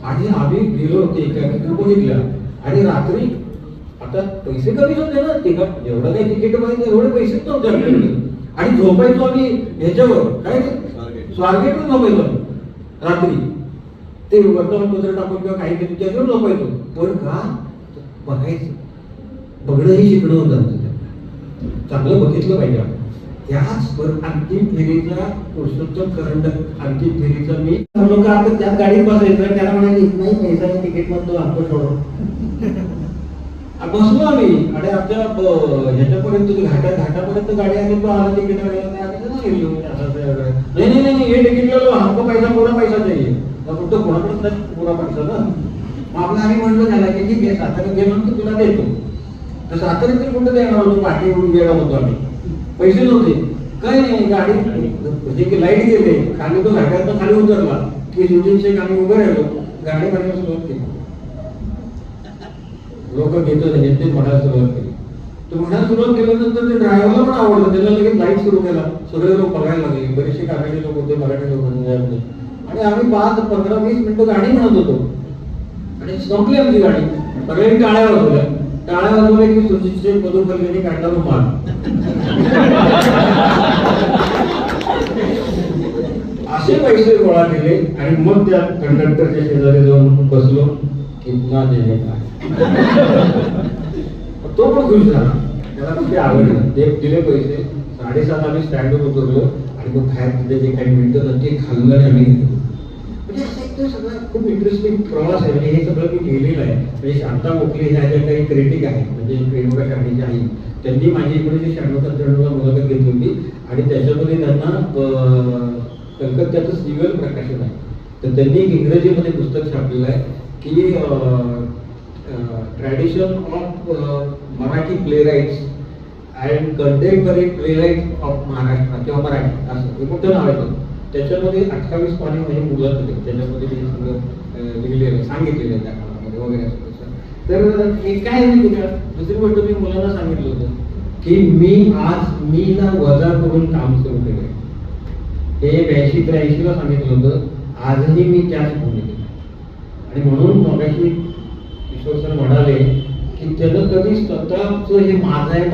आणि आम्ही गेलो होते एका बघितलं. आणि रात्री आता पैसे कमीच होते ना, ते एवढं काही तिकीट माहिती एवढे पैसेच नव्हते आपल्याकडे. आणि झोपायचो आम्ही ह्याच्यावर काय स्वारगेटवर झोपायचो रात्री. ते वर्तमानपत्र टाकून किंवा काही तरी त्याच्यावर झोपायचो. पण का बघायचं, बघणं हे शिकणं होतं आमचं. चांगलं बघितलं पाहिजे. त्याच अंतिम फेरीचा पुरुषोत्तम करंडक अंतिम फेरीचा मी लोक आता त्याच गाडीत बसायचं. त्याला म्हणायचं नाही पैसा तिकीट मधतो आपण सोडून बसलो आम्ही. आणि आमच्या ह्याच्यापर्यंत घाटापर्यंत गाडी आली. तो आला तिकीट नाही हे तिकीट गेलो हमको पैसा पूरा पैसा चाहिए. फक्त कोणाकडे पुरा पैसा ना. मग आपलं आम्ही म्हणलो त्याला की ठीक आहे सातारा गेलो तर तुला देतो. तर सातारा तरी कुठं देणार होतो, पाठी उडून गेला होतो आम्ही. पैसे नव्हते काही नाही. गाडी म्हणजे लाईट गेले खाली, तो घाटात खाली उतरला की सुजित आम्ही उभे राहिलो. गाडी म्हणायला सुरुवात केली. लोक घेतो ते म्हणायला सुरुवात केली. तो म्हणायला सुरुवात केल्यानंतर ते ड्रायव्हरला पण आवडलं. त्याला लगेच लाईट सुरू केला. सगळे लोक बघायला लागले. बरेचसे कानाडी लोक होते, मराठी लोक. आणि आम्ही 15-20 मिनिटं गाडी म्हणत होतो आणि संपली आमची गाडी. सगळ्यांनी टाळ्या वाजवल्या. टाळ्या वाजवल्या की सुजितचे मधुपर्याने काढला रुमाल. असे पैसे गोळा केले आणि मग त्या कंडक्टरच्या शेजारी जाऊन बसलो. कितना देणे काय तो पण खुश झाला. त्याला ते आवडलं. ते दिले पैसे. 7:30 आम्ही स्टँडवर उतरलो आणि मग बाहेर तिथे जे काही मिळतं ते खाल्लं आणि आम्ही गेलो. म्हणजे असं एक सगळं खूप इंटरेस्टिंग प्रवास आहे. म्हणजे हे सगळं मी लिहिलेलं आहे. म्हणजे शांता मोकले ह्या ज्या काही क्रिटिक आहेत, म्हणजे रेणुका शांडीची आई, त्यांनी माझी 1996-97 मुलाखत घेतली होती. आणि त्याच्यामध्ये त्यांना कलकत्त्याचं सिव्हिल प्रकाशन आहे. तर त्यांनी एक इंग्रजीमध्ये पुस्तक छापलेलं आहे की tradition of Marathi playwrights and contemporary playwright of Maharashtra किंवा मराठी असं हे मोठं नाव आहे. त्याच्यामध्ये 28 पाने म्हणजे मुलं होते. त्याच्यामध्ये मी सगळं लिहिलेलं सांगितलेलं आहे त्या काळामध्ये वगैरे असं. तर हे काय माहिती का, दुसरी गोष्ट मी मुलांना सांगितलं होतं की मी ना वजा करून काम सुरू केलं. हे 82-83 सांगितलं होतं. आजही मी त्याच भूमिकेत. आणि म्हणून मगाशी किशोर सर म्हणाले की त्यानं कधी स्वतःचं हे माझं आहे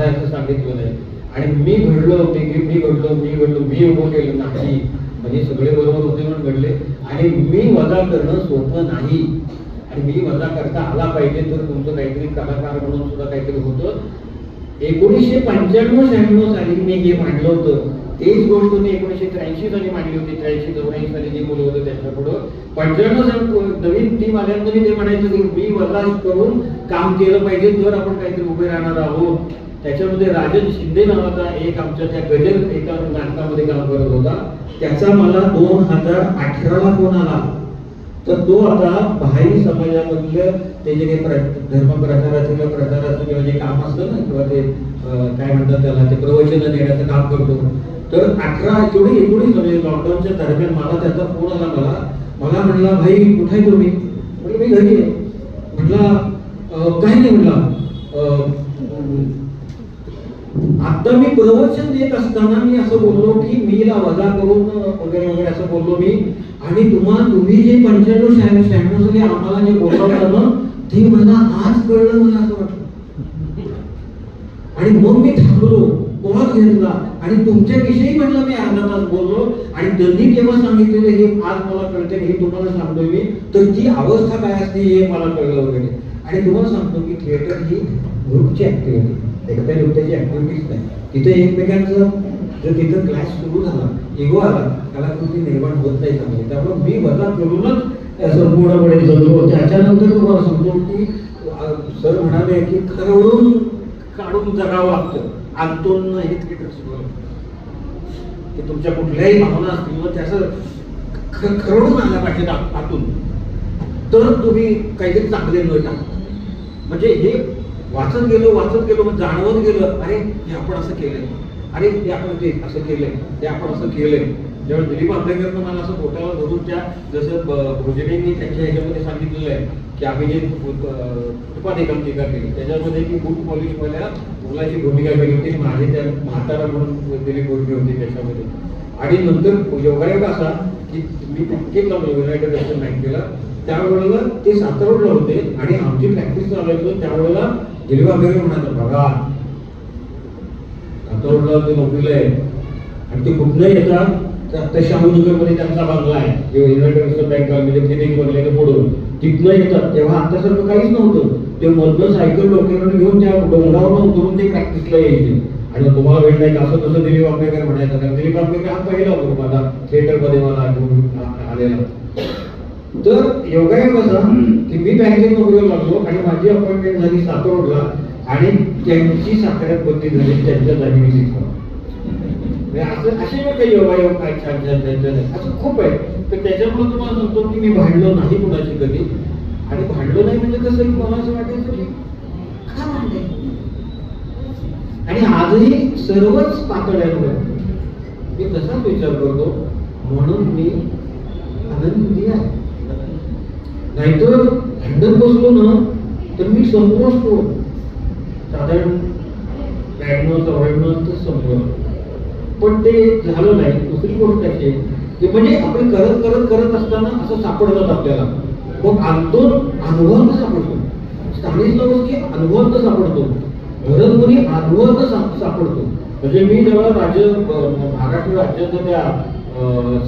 असं सांगितलं नाही. आणि मी घडलो मी उभं केलं नाही. म्हणजे सगळे बरोबर होते म्हणून घडले. आणि मी वजा करणं सोपं नाही. आणि मी वजा करता आला पाहिजे. तर तुमचं काहीतरी कलाकार म्हणून सुद्धा काहीतरी होतं. 1995-96 साली मी हे मांडलं होतं तेच गोष्ट तुम्ही 1983 साली मांडली होती. 83-84 साली जी मुलं होतं त्यांच्या पुढं 95 साली नवीन टीम आल्यानंतर ते म्हणायचं की मी वजा करून काम केलं पाहिजे तर आपण काहीतरी उभे राहणार आहोत. त्याच्यामध्ये राजन शिंदे नावाचा एक आमच्या त्या गजल एका नाटकामध्ये काम करत होता. त्याचा मला 2018ला फोन आला. तर तो आता भाई समाजामधलं ते जे काही धर्म प्रचाराचं किंवा जे काम असतं ना किंवा ते काय म्हणतात त्याला ते प्रवचन देण्याचं काम करतो. तर 19 म्हणजे लॉकडाऊनच्या दरम्यान मला त्याचा फोन आला. मला म्हणला भाई कुठे आहे तुम्ही? म्हणजे मी घरी आहे. म्हटला काही नाही. म्हटला आता मी प्रवचन देत असताना मी असं बोललो की मीला वजा करून वगैरे वगैरे असं बोललो मी. आणि तुम्ही जे 95-96 साली आम्हाला जे बोलवलं ना ते मला आज कळलं. मला असं वाटलं आणि मग मी थांबलो, पॉज घेतला आणि तुमच्याविषयी म्हटलं मी अर्धा तास बोललो. आणि त्यांनी केव्हा सांगितलेलं हे आज मला कळते हे तुम्हाला सांगतोय मी. तर ती अवस्था काय असते हे मला कळलं वगैरे. आणि तुम्हाला सांगतो की थिएटर ही ग्रुपची ऍक्टिव्हिटी, एखाद्या नृत्याची ऍक्टिव्हिटीच नाही. तिथे एकमेकांचं जर तिथं क्लॅश सुरू झाला, इगो आला, कलाकृती निर्माण होत नाही चांगली. त्यामुळे मी वजा करूनच संपूर्णपणे जगलो. त्याच्यानंतर तुम्हाला सांगतो की सर म्हणाले की खरवडून काढून जगावं लागतं. आंतून हे थिएटर सुरू की तुमच्या कुठल्याही भावना असतील व त्याचं खरवडून आल्या पाहिजे आतून, तर तुम्ही काहीतरी चांगले न टाका. म्हणजे हे वाचत गेलो मग जाणवत गेलं, अरे हे आपण असं केलंय, अरे हे आपण ते असं केलंय, ते आपण असं केलंय. जेव्हा दिलीप आंबेडकरनं मला असं पोटाला धरून त्या जसं भोजनेंनी त्यांच्या ह्याच्यामध्ये सांगितलेलं आहे की आम्ही जे कृपा एकांकिका केली त्याच्यामध्ये की बूट पॉलिशवाल्या मुलाची भूमिका केली होती. माझे त्या म्हातारा म्हणून दिलीप गोडके होते त्याच्यामध्ये. आणि नंतर योगायोग असा की मी क्रिकेट लावलो युनायटेड वेस्टर्न बँकेला. त्यावेळेला ते सातारोडला होते आणि आमची प्रॅक्टिस चालायचं. त्यावेळेला दिलीप आंबेडकर म्हणाले बघा सातारोडला ते नोकरीला आहे आणि ते कुठनं येतात तर शाहूनगरमध्ये त्यांचा बंगला आहे युनायटेड वेस्टर्न बँक म्हणजे तिथे बंगल्याचं पुढून तिथनं येतात. तेव्हा आतासारखं काहीच नव्हतं. ते मधनं सायकल डोक्यावर घेऊन त्या डोंगरावर उतरून ते प्रॅक्टिसला यायचे. आणि तुम्हाला वेळ नाही असं तसं दिलीप आंबेडकर म्हणायचं. कारण दिलीप आंबेडकर हा पहिला होतो माझा थिएटरमध्ये मला घेऊन आलेला. तर योगायोग असा की मी बँकेत नोकरीला लागलो आणि माझी अपॉइंटमेंट झाली सातारोडला आणि त्यांची साताऱ्यात बदली झाली त्यांच्या जागी मी शिकलो. असं असे काही योगायोग काय छान असं खूप आहे. तर त्याच्यामुळे तुम्हाला सांगतो की मी भांडलो नाही कुणाची कधी. आणि भांडलो नाही म्हणजे कसं की मला असं वाटायचं की का भांडे. आणि आजही सर्वच पातळ्यांवर मी तसाच विचार करतो म्हणून मी आनंदी आहे. नाहीतर भांडत बसलो ना तर मी संपलो असतो साधारण 92-94 संपलो. पण ते झालं नाही. दुसरी गोष्ट अशी की म्हणजे आपण करत असताना असं सापडतात आपल्याला. मग अनुभवांत सापडतो. स्थानिक लोक की अनुभवांत सापडतो. भरतमुनी अनुभवांत सापडतो. म्हणजे मी जेव्हा महाराष्ट्र राज्याच्या त्या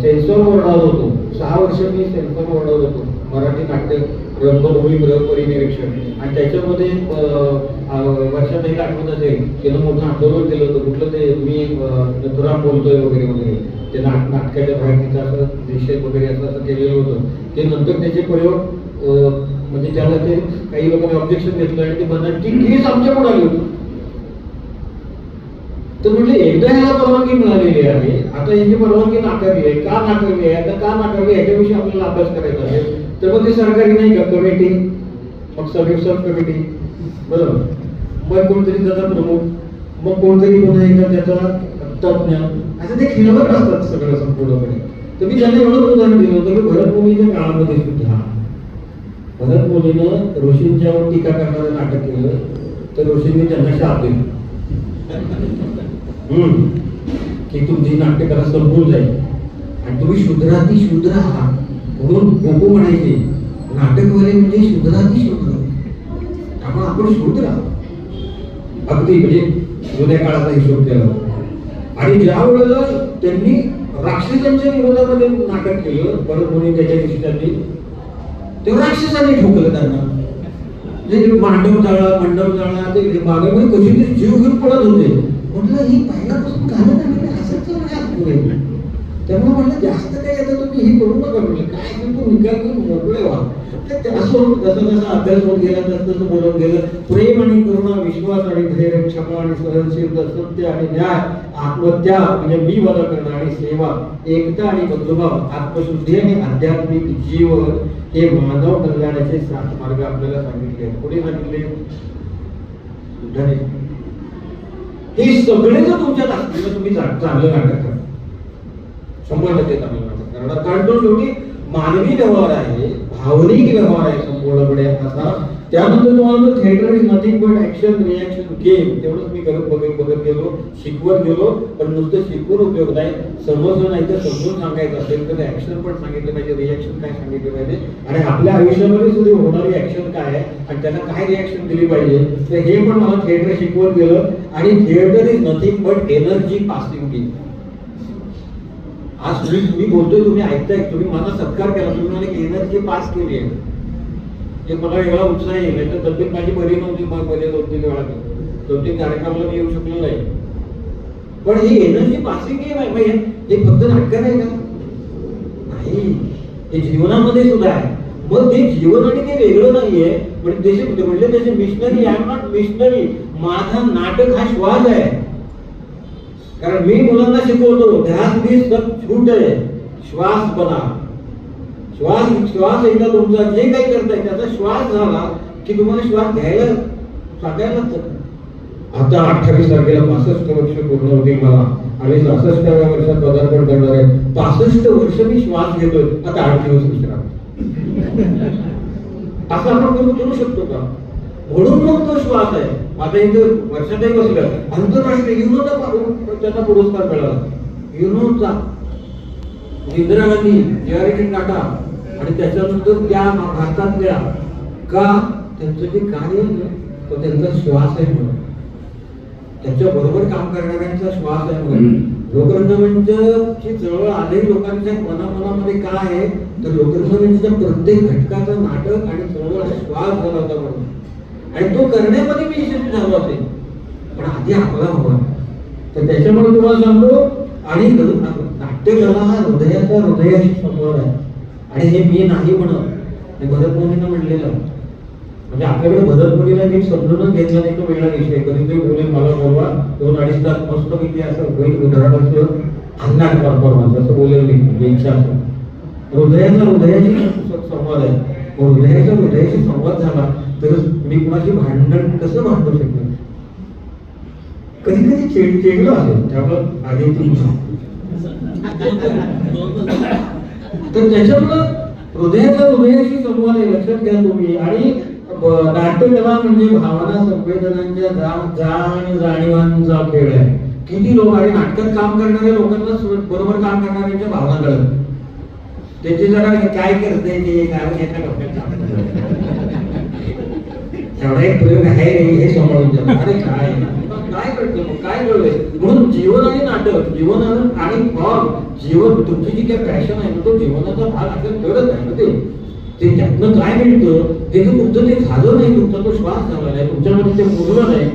सेन्सॉर बोर्डावर होतो 6 वर्ष मी सेन्सॉर बोर्डावर होतो. मराठी नाट्य रंगभूमी गृहपरिनिरीक्षण. आणि त्याच्यामध्ये वर्षात एक आठवत असेल त्यानं मोठं आंदोलन केलं होतं. कुठलं ते मी नथुराम बोलतोय वगैरे वगैरे ते नाटकाच्या बाहेर तिथं असं निषेध वगैरे असं केलेलं होतं. ते नंतर त्याचे प्रयोग म्हणजे त्याला ते काही लोकांनी ऑब्जेक्शन घेतलं आणि ते म्हणतात की केस आमच्याकडे आली होती. तर म्हणजे एकदा ह्याला परवानगी मिळालेली आहे, आता याची परवानगी नाकारली आहे. का नाकारली आहे, आता का नाकारली याच्याविषयी आपल्याला अभ्यास करायचा आहे. तर मग ते सरकारी नाही का कमिटी, मग सब कमिटी बरोबर, मग कोणतरी त्याचा प्रमुख, मग कोणतरी पुन्हा एकदा त्याचा तज्ञ, असं ते खेळवत असतात सगळं संपूर्णपणे. तर मी त्यांना एवढं उदाहरण दिलं होतं की भरतमुनीच्या काळामध्ये सुद्धा भरतमुनीनं ऋषींच्यावर टीका करणारं नाटक केलं तर ऋषींनी त्यांना शाप दिला की तुमची नाट्यकला संपून जाईल आणि तुम्ही शूद्राती शूद्र आहात म्हणून गोपू म्हणायचे नाटकवाले म्हणजे शूद्राती शूद्र, त्यामुळे आपण शूद्र आहोत. अगदी म्हणजे जुन्या काळाचा हिशोब केला. आणि ज्या वेळेला त्यांनी राक्षसांच्या विरोधामध्ये नाटक केलं भरतमुनी त्याच्या शिष्यांनी, तेव्हा राक्षसांनी ठोकलं त्यांना. म्हणजे मंडप जाळा ते मागे कशी जीव घेऊन पडत होते. म्हटलं ही पहिल्यापासून घालत आहे असंच घेतली. त्यामुळे म्हणलं जास्त काही आता तुम्ही हे करू नका, म्हणलं काय तू विचार करून मोकळे व्हा. असं जसं जसं अभ्यास होत गेला तसं तसं बोलत गेलं. प्रेम आणि करुणा, विश्वास आणि धैर्य, क्षमा आणि सहनशीलता, सत्य आणि न्याय, आत्मत्याग म्हणजे मी वजा करणं आणि सेवा, एकता आणि बंधुभाव, आत्मशुद्धी आणि आध्यात्मिक जीवन हे मानव कल्याणाचे 7 मार्ग आपल्याला सांगितले. कोणी सांगितले? बुद्धाने. हे सगळे जर तुमच्यात असतील तर तुम्ही चांगलं नाटक करा, 100% चांगलं नाटक करणार. कारण तो शेवटी मानवी व्यवहार आहे, भावनिक व्यवहार आहे संपूर्णपणे असा. त्यानंतर तुम्हाला theatre is nothing but action reaction game. तेवढंच मी बघत गेलो, शिकवत गेलो. पण नुसतं शिकवून उपयोग नाही, समजलं नाही तर समजून सांगायचं असेल तर ऍक्शन पण सांगितलं पाहिजे, रिॲक्शन काय सांगितलं पाहिजे, आणि आपल्या आयुष्यामध्ये सुद्धा होणारी ऍक्शन काय आहे आणि त्यांना काय रिॲक्शन दिली पाहिजे, तर हे पण मला थिएटर शिकवत गेलं. आणि theatre is nothing but energy passing game. आज मी बोलतोय, तुम्ही ऐकताय, तुम्ही माझा सत्कार केला, तुम्ही मला एनर्जी पास केली आहे, हे मला वेगळा उत्साह येईल. नाही तर तब्येत माझी बरी नव्हती, मग मध्ये 2-3 वेळा 2-3 कार्यक्रमाला मी येऊ शकलो नाही. पण ही एनर्जी पासिंग गेम आहे. हे फक्त नाटक नाही का? नाही, हे जीवनामध्ये सुद्धा आहे. मग ते जीवन आणि ते वेगळं नाहीये. म्हणजे त्याचे missionary, I am not missionary. माझा नाटक हा श्वास आहे. कारण मी मुलांना शिकवतो, ध्यान भी सब छूट आहे, श्वास बना. श्वास एकदा तुमचा जे काही करताय त्याचा श्वास झाला की तुम्हाला श्वास घ्यायला सांगायला लागतं. आता 28 तारखेला 65 वर्ष पूर्ण होतील मला, आणि 66व्या वर्षात पदार्पण करणार आहे. 65 वर्ष मी श्वास घेतोय, आता 8 दिवस विश्राम. असं आपण करू शकतो का? म्हणून मग तो श्वास आहे. आता इथं वर्षातही बसलं, आंतरराष्ट्रीय युनोचा त्यांना पुरस्कार मिळाला. युनोचा इंदिरा गांधी, जे.आर.डी. टाटा, आणि त्याच्यानंतर त्या भारतातल्या, का त्यांचं जे कार्य तो त्यांचा श्वास आहे म्हणून, त्यांच्या बरोबर काम करणाऱ्यांचा श्वास आहे म्हणून. लोकरंगमंचची चळवळ आजही लोकांच्या मनामध्ये काय आहे तर लोकरंगमंचच्या प्रत्येक घटकाचं नाटक आणि चळवळ श्वास झाला होता म्हणून. आणि तो करण्यामध्ये मी यशस्वी झालो असेल, पण आधी आपला हवा. तर त्याच्यामुळे तुम्हाला सांगतो, आणि नाट्यकला हा हृदयाशी संवाद आहे. आणि हे मी नाही म्हणत, हे भरतमुनीनं म्हणलेलं. म्हणजे आपल्याकडे भरतमुनीला मी समजूनच घेतलं नाही, तो वेगळा विषय. कधीतरी बोलेल, मला बोलवा, 2-2.5 तास मस्त पैकी असं होईल उदाहरणार्थ अन्नाट परफॉर्मन्स असं बोलेल मी, इच्छा असेल. हृदयाशी संवाद आहे. हृदयाशी संवाद झाला तर मी कुणाची भांडण कसं भांडू शकतो? कधी कधी चिडलो असेल, त्यामुळं आधी तर त्याच्यामुळं हृदयाशी संवाद आहे, लक्षात घ्या तुम्ही. आणि नाट्यकला म्हणजे भावना, संवेदनांच्या जाणीवांचा खेळ आहे. किती लोक, आणि नाटकात काम करणाऱ्या लोकांना बरोबर काम करणाऱ्यांच्या भावना कळत, त्याची जरा काय करते ते काय एवढा एक प्रयोग आहे हे सांभाळून जातो. अरे काय कळतं, काय कळलंय. म्हणून जीवन आणि नाटक, जीवन आणि फॉर्म, जीवन तुमची जी काही पॅशन आहे तो जीवनाचा भाग आपल्याला कळत आहे ना. ते त्यातनं काय मिळतं हे जर तुमचं ते झालं नाही, तुमचा तो श्वास झाला नाही, तुमच्यामध्ये ते मुरलं नाही,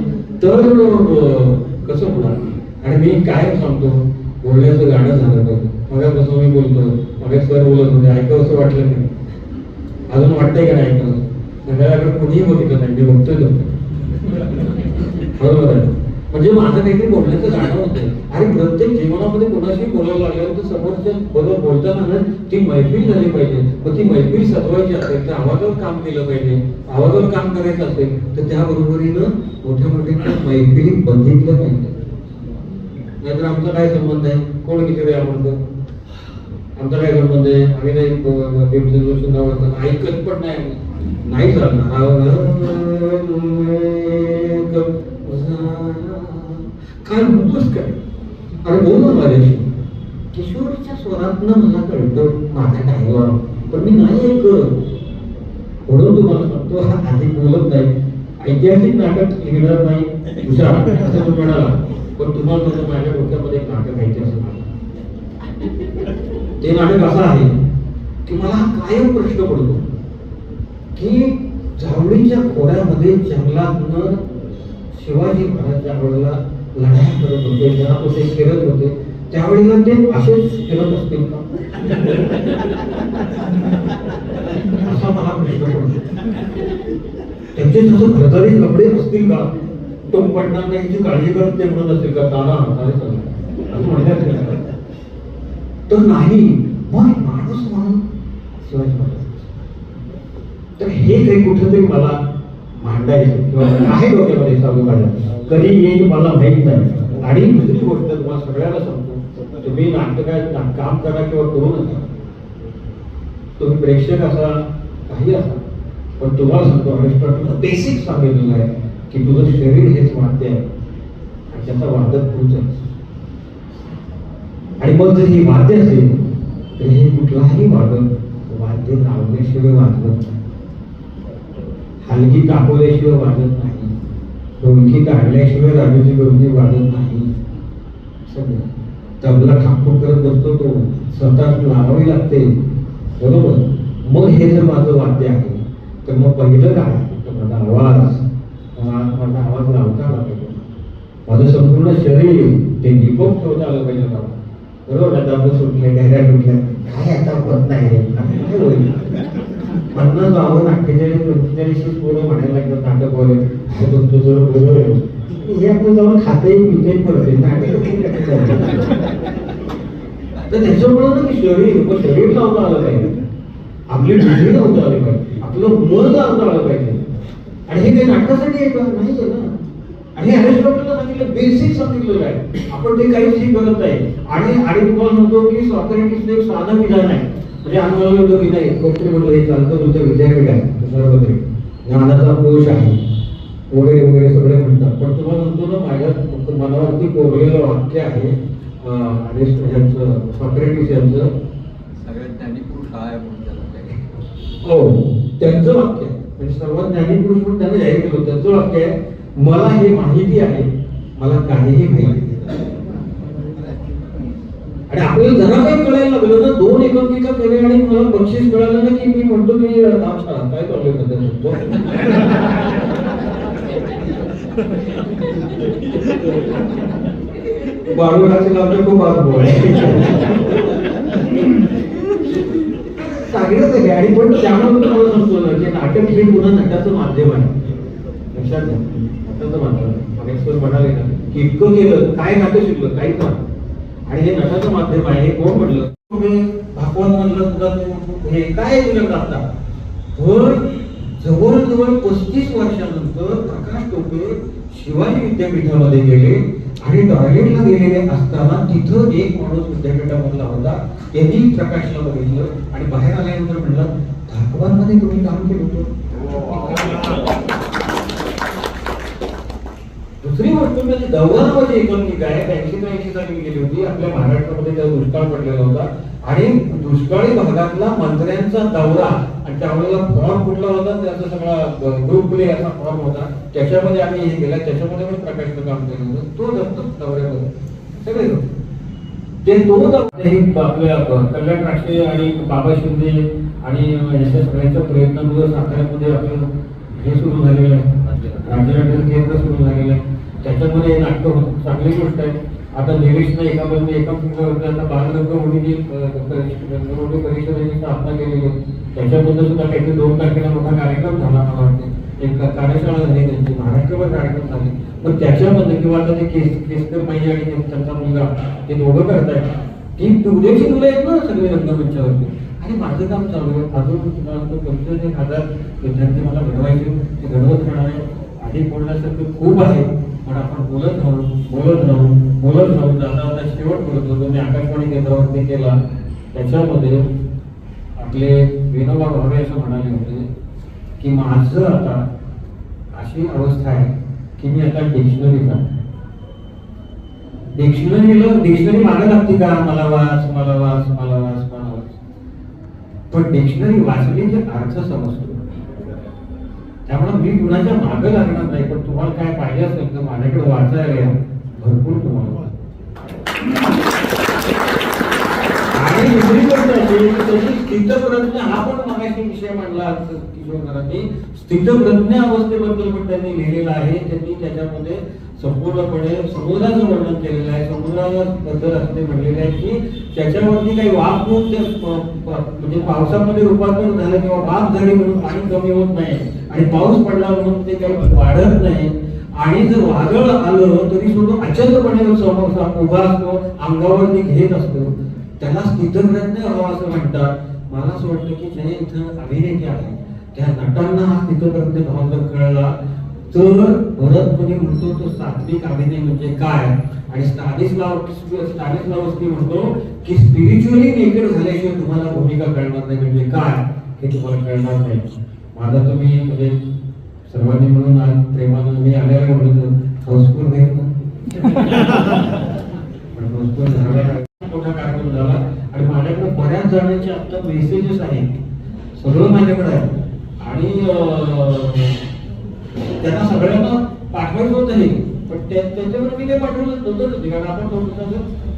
तर कसं होणार. आणि मी काय सांगतो, बोलण्याचं गाणं झालं पाहिजे. मगापासून मी बोलतो, मग सर बोलत होते, ऐकावं असं वाटलं नाही. अजून वाटतंय का नाही ऐकावं? सगळ्याकडे कुणीही बघितलं नाही, मी बघतोय बरोबर आहे. म्हणजे माझं काहीतरी बोलण्याचं गाणं होतं. आणि प्रत्येक जीवनामध्ये कोणाशी बोलायला लागलं तर समोरच्या बरोबर बोलताना ना ती मैफिल झाली पाहिजे. मग ती मैफिल सजवायची असेल तर आवाजावर काम केलं पाहिजे. आवाजावर काम करायचं असेल तर त्या बरोबरीनं मोठ्या मोठ्या मैफिली बंधितल्या पाहिजे. नाहीतर आमचा काय संबंध आहे? कोण किती वेळ आवडतं? आमचा काय संबंध आहे? आम्ही नाही आवडतं, ऐकत पण नाही चालणार. काय म्हणतोस काय? अरे बोल ना माझ्याशी. किशोरीच्या स्वरातनं मला कळतं माझा काय, पण मी नाही ऐकत. म्हणून तुम्हाला सांगतो, आधी बोलत नाही, ऐतिहासिक नाटक लिहिणार नाही हुशार असं तू म्हणाला. पण तुम्हाला तसं माझ्या डोक्यामध्ये एक नाटक ऐतिहासिक आहे. ते नाटक असं आहे की मला कायम प्रश्न पडतो की जावळीच्या खोऱ्यामध्ये जंगलातनं शिवाजी महाराज ज्या वेळेला लढाई करत होते, ज्या होते, फिरत होते, त्यावेळेला ते असेच फिरत असतील का असा मला प्रश्न पडतो. त्यांचे जसं भरदारी कपडे असतील का, तो पडणार नाही याची काळजी करत ते म्हणत असतील का दादा हाताने चालला असं म्हणतात तर नाही. मग माणूस म्हणून शिवाजी महाराज. तर हे काही कुठेतरी मला मांडायचं किंवा आहे डोक्यामध्ये सांगू माझ्या कधी येईल मला माहीत नाही. आणि दुसरी गोष्ट तुम्हाला सगळ्याला सांगतो, तुम्ही नाटकात काम करा किंवा करू नका, तुम्ही प्रेक्षक असा काही असा, पण तुम्हाला सांगतो अरिस्टॉटलनं बेसिक सांगितलेलं आहे की तुझं शरीर हेच वाद्य आहे आणि त्याचा वादक तूच आहे. आणि मग जर ही वाद्य असेल तर हे कुठलाही वादक वाद्य लावल्याशिवाय वाजवत नाही, हलगी तापवल्याशिवाय वाजत नाही, ढोलकी काढल्याशिवाय राजूची गरुजी वाजत नाही. सगळं तबला ठाकूर करत बसतो तो स्वतः लावावी लागते बरोबर. मग हे जर माझं वाद्य आहे तर मग पहिलं काय तर माझा आवाज लावता आला पाहिजे, माझं संपूर्ण शरीर ते निकोप ठेवता आलं पाहिजे मला बरोबर. आता आपण सुटले ढेऱ्या सुटल्या काय आता होत नाही रे काय होईल. 50 52 48 45 पोरं म्हणायला लागतात नाटक वगैरे तुमचं जर बरोबर आहे हे आपलं जाऊन खाते पिते पडते तर त्याच्यामुळे ना की शरीर लावता आलं पाहिजे, आपली बुद्धी लावता आली पाहिजे, आपलं मन लावता आलं पाहिजे. आणि हे काही नाटकासाठी आहे का नाही आहे ना. आणि अरिस्टॉटलनं सांगितलं बेसिक सांगितलेलं आहे, आपण ते काहीच हे करत नाही. आणि तुम्हाला म्हणतो की सॉक्रेटिसचं एक साधं विधान आहे, म्हणजे आम्हाला होतं की नाही कोणतरी म्हटलं हे चालतं तुमचं विद्यापीठ आहे सर्वत्र ज्ञानाचा कोश आहे वगैरे वगैरे सगळे म्हणतात. पण तुम्हाला म्हणतो ना माझ्या मनावरती कोरलेलं वाक्य आहे सॉक्रेटिस यांचं सगळ्यात ज्ञानी पुरुष आहे म्हणून त्याला हो त्यांचं वाक्य आहे, म्हणजे सर्वात ज्ञानी पुरुष म्हणून त्यांनी जाहीर केलं. त्यांचं वाक्य आहे मला हे माहिती आहे मला काहीही माहिती नाही. आणि आपल्याला जरा काही कळायला लागलं ना 2 एकांकिका केले आणि मला बक्षीस कळालं ना की मी म्हणतो की काय चाललंय म्हणतो बाळूराचे लावले खूप अनुभव आहे सांगितलं आहे. आणि पण त्यामुळे तुम्हाला सांगतो ना की नाटक हे पुन्हा नटाचं माध्यम आहे. लक्षात घ्या नटाचं माध्यम. मगेश्वर म्हणाले ना की इतकं केलं काय नाटक शिकलं काहीच नाही. आणि हे नटाचं माध्यम आहे. हे कोण म्हटलं भागवत म्हणलं तुझा हे काय तुझ्याकडे आता. पण जवळजवळ 35 वर्षानंतर प्रकाश टोपे शिवाजी विद्यापीठामध्ये गेले आणि टॉयलेटला गेलेले असताना तिथं एक माणूस विद्यापीठामधला होता. त्यांनी प्रकाशला बघितलं आणि बाहेर आल्यानंतर म्हणलं धाकवांमध्ये तुम्ही काम केलं होतं. दुसरी गोष्ट म्हणजे दौरा नावाची एकांकिका आहे 82-83 साली मी गेली होती. आपल्या महाराष्ट्रामध्ये त्या दुष्काळ पडलेला होता आणि दुष्काळी भागातला मंत्र्यांचा दौरा आणि त्यावेळेला फॉर्म कुठला होता त्याचा सगळा ग्रुप प्ले असा फॉर्म होता. त्याच्यामध्ये आम्ही हे केला, त्याच्यामध्ये पण प्रकाशचं काम केलं होतं. तो दत्त दौऱ्यामध्ये सगळे ते आपल्या कल्याण राष्ट्रीय आणि बाबा शिंदे आणि याच्या सगळ्यांच्या प्रयत्नामुळे साताऱ्यामध्ये आपलं हे सुरू झालेलं आहे राज्यनाट्य केंद्र सुरू झालेलं आहे. त्याच्यामध्ये नाटक होतं चांगली गोष्ट आहे. आता निरीक्षण एकामध्ये आता बालरंगभूमीची रंगभूमी परिषदेची स्थापना केलेली आहे. त्याच्याबद्दल सुद्धा काहीतरी 2 तारखेला मोठा कार्यक्रम झाला मला वाटते. एक कार्यशाळा झाली त्यांची महाराष्ट्रभर कार्यक्रम झाले. पण त्याच्यामध्ये किंवा आता ते केसकर माई आणि त्यांचा मुलगा ते दोघं करतायत ती उद्याची मुलं आहेत ना सगळे रंगमंचावरती. आणि माझं काम चालू आहे अजून 25,000 विद्यार्थी मला घडवायचे ते घडवत राहणार आहे. आधी बोलण्यासारखं खूप आहे पण आपण बोलत राहू जाता शेवट करत होतो. मी आकाशवाणी केंद्रावरती केला त्याच्यामध्ये आपले विनोबा भावे असं म्हणाले होते की माझं आता अशी अवस्था आहे की मी आता डिक्शनरी मागे लागते का मला वाच पण डिक्शनरी वाचली की अर्थ समजतो. त्यामुळे मी कुणाच्या मागे लागणार नाही. पण तुम्हाला काय पाहिजे असेल तर माझ्याकडे वाचायला या भरपूर तुम्हाला. आणि दुसरी गोष्ट अशी स्थितप्रज्ञ हा पण मागाशी विषय मांडला किशोर घरांनी. स्थितप्रज्ञ अवस्थेबद्दल पण त्यांनी लिहिलेला आहे. त्यांनी त्याच्यामध्ये संपूर्णपणे समुद्राचं वर्णन केलेलं आहे. समुद्राबद्दल असं म्हणलेलं आहे की त्याच्यावरती काही वाफ होऊन म्हणजे पावसामध्ये रूपांतर झालं किंवा वाफ झाली म्हणून पाणी कमी होत नाही आणि पाऊस पडला म्हणून ते काही वाढत नाही. आणि जर वादळ आलं तरी सुद्धा अचलपणे समोर उभा असतो, अंगावरती घेत असतो. त्याला स्थितप्रज्ञ हवा असं म्हणतात. मला असं वाटतं की जे इथं अभिनेते आहे त्या नटांना हा स्थितप्रज्ञ भाव जर कळला तर भरत कोणी म्हणतो तो सात्विक अभिनय म्हणजे काय, आणि स्टॅनिस्लावस्की म्हणतो की स्पिरिच्युअली नेकेड झाल्याशिवाय तुम्हाला भूमिका कळणार नाही म्हणजे काय हे तुम्हाला कळणार नाही. माझा तुम्ही म्हणजे सर्वांनी म्हणून आज प्रेमानं मी आल्याला म्हणतो हाऊसफुल नाही पण हाऊसफुल झाला, मोठा कार्यक्रम झाला. आणि माझ्याकडे बऱ्याच जणांचे आता मेसेजेस आहेत, सगळं माझ्याकडे आहे. आणि त्यांना सगळ्यांना पाठवायचं होतं हे, पण त्याच्यावर मी काही पाठवलं नव्हतं, कारण आपण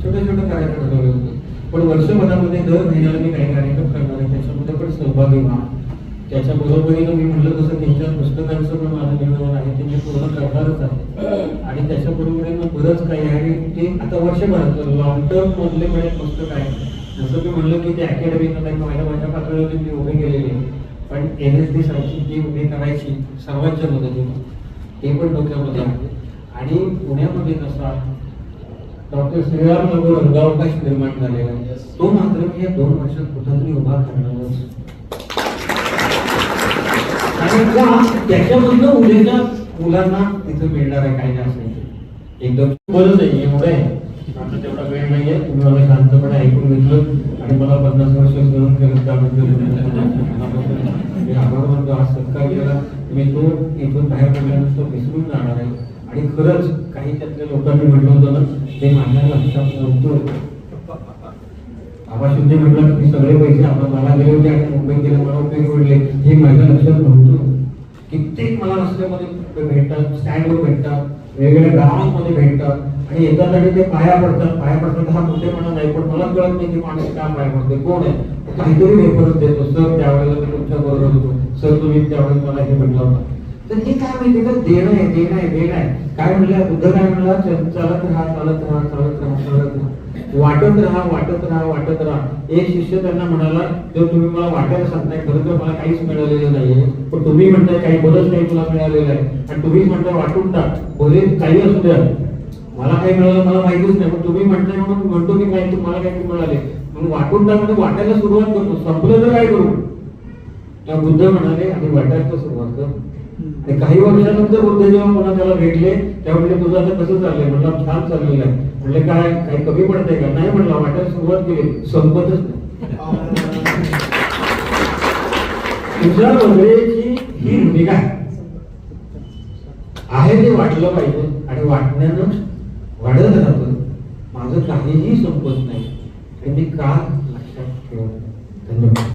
छोटे छोटे कार्यक्रम ठरवले होते. पण वर्षभरामध्ये दर महिन्याला मी काही कार्यक्रम करणार आहे, त्याच्यामध्ये पण सहभागी व्हा. त्याच्या बरोबरीनं मी म्हटलं तसं 3-4 पुस्तकांचं पण माझं नियोजन आहे, ते मी पूर्ण करणारच आहे. आणि त्याच्या बरोबरीनं बरंच काही आहे ते आता वर्षभराचं लॉंग टर्म मधले म्हणजे पुस्तक आहे. जसं मी म्हणलं की ते अकॅडमिक माझ्या पातळीवरती मी उभे केलेले, पण NSD सारखी ती उभी करायची सर्वांच्या मदतीने ते पण डोक्यामध्ये आहे. आणि पुण्यामध्ये कसा डॉक्टर श्रीराम लागू रंगावकाश निर्माण झालेला आहे, तो मात्र मी या 2 वर्षात कुठेतरी उभा करणारच. आणि त्याच्यामधनं उद्याच्या मुलांना तिथं मिळणार आहे काही नाही असायचं एकदम बरंच आहे. एवढं आहे आता तेवढा वेळ नाहीये. तुम्ही मला शांतपणे ऐकून घेतलं आणि मला 50 वर्ष सहन करत त्याबद्दल मी आभार मानतो. हा सत्कार केला मी तो इथून बाहेर पडल्यानंतर विसरून जाणार आहे. आणि खरंच काही त्यातल्या लोकांनी म्हटलं होतं ना ते माझ्या लक्षात नव्हतं. आबा शिंदे म्हटलं की सगळे पैसे आपण मला गेले होते आणि मुंबईत गेले मला उपयोग पडले, हे माझ्या लक्षात नव्हतं. कित्येक मला रस्त्यामध्ये भेटतात, स्टँडवर भेटतात, वेगवेगळ्या गावांमध्ये भेटतात आणि येतात आणि ते पाया पडतात. हा मोठेपणा नाही, पण मला कळत नाही की माणूस का पाया पडते, कोण आहे. काहीतरी रेफरन्स देतो, सर त्यावेळेला मी तुमच्या बरोबर होतो, सर तुम्ही त्यावेळेस मला हे म्हटलं होतं. तर हे काय माहिती का, देणं आहे. काय म्हणलं बुद्ध, काय म्हणला, चालत राहा, वाटत राहा. एक शिष्य त्यांना म्हणाला तर तुम्ही मला वाटायला सांगताय, खरं तर मला काहीच मिळालेलं नाहीये, पण तुम्ही म्हणताय काही बरंच काही तुला मिळालेलं आहे आणि तुम्हीच म्हणताय वाटून टाक, भले काही असू द्या, मला काही मिळालं मला माहितीच नाही, पण तुम्ही म्हणताय म्हणून म्हणतो की काही तुम्हाला काही मिळाले म्हणून वाटून टाक. म्हणजे वाटायला सुरुवात करतो, संपलं तर काय करू. त्या बुद्ध म्हणाले आणि वाटायला सुरुवात कर. आणि काही वर्षानंतर बुद्ध जेव्हा पुन्हा त्याला भेटले त्यावेळी तुझं आता कसं चाललंय, म्हणलं छान चाललेलं आहे. म्हणले काय काही कमी पडतंय का, नाही म्हणलं वाटायला सुरुवात केली, संपतच नाही. तुझ्या वगैरेची ही भूमिका आहे, ते वाटलं पाहिजे आणि वाटण्यानं वाढत राहतं. माझं काहीही संपत नाही, हे मी का लक्षात ठेवत. धन्यवाद.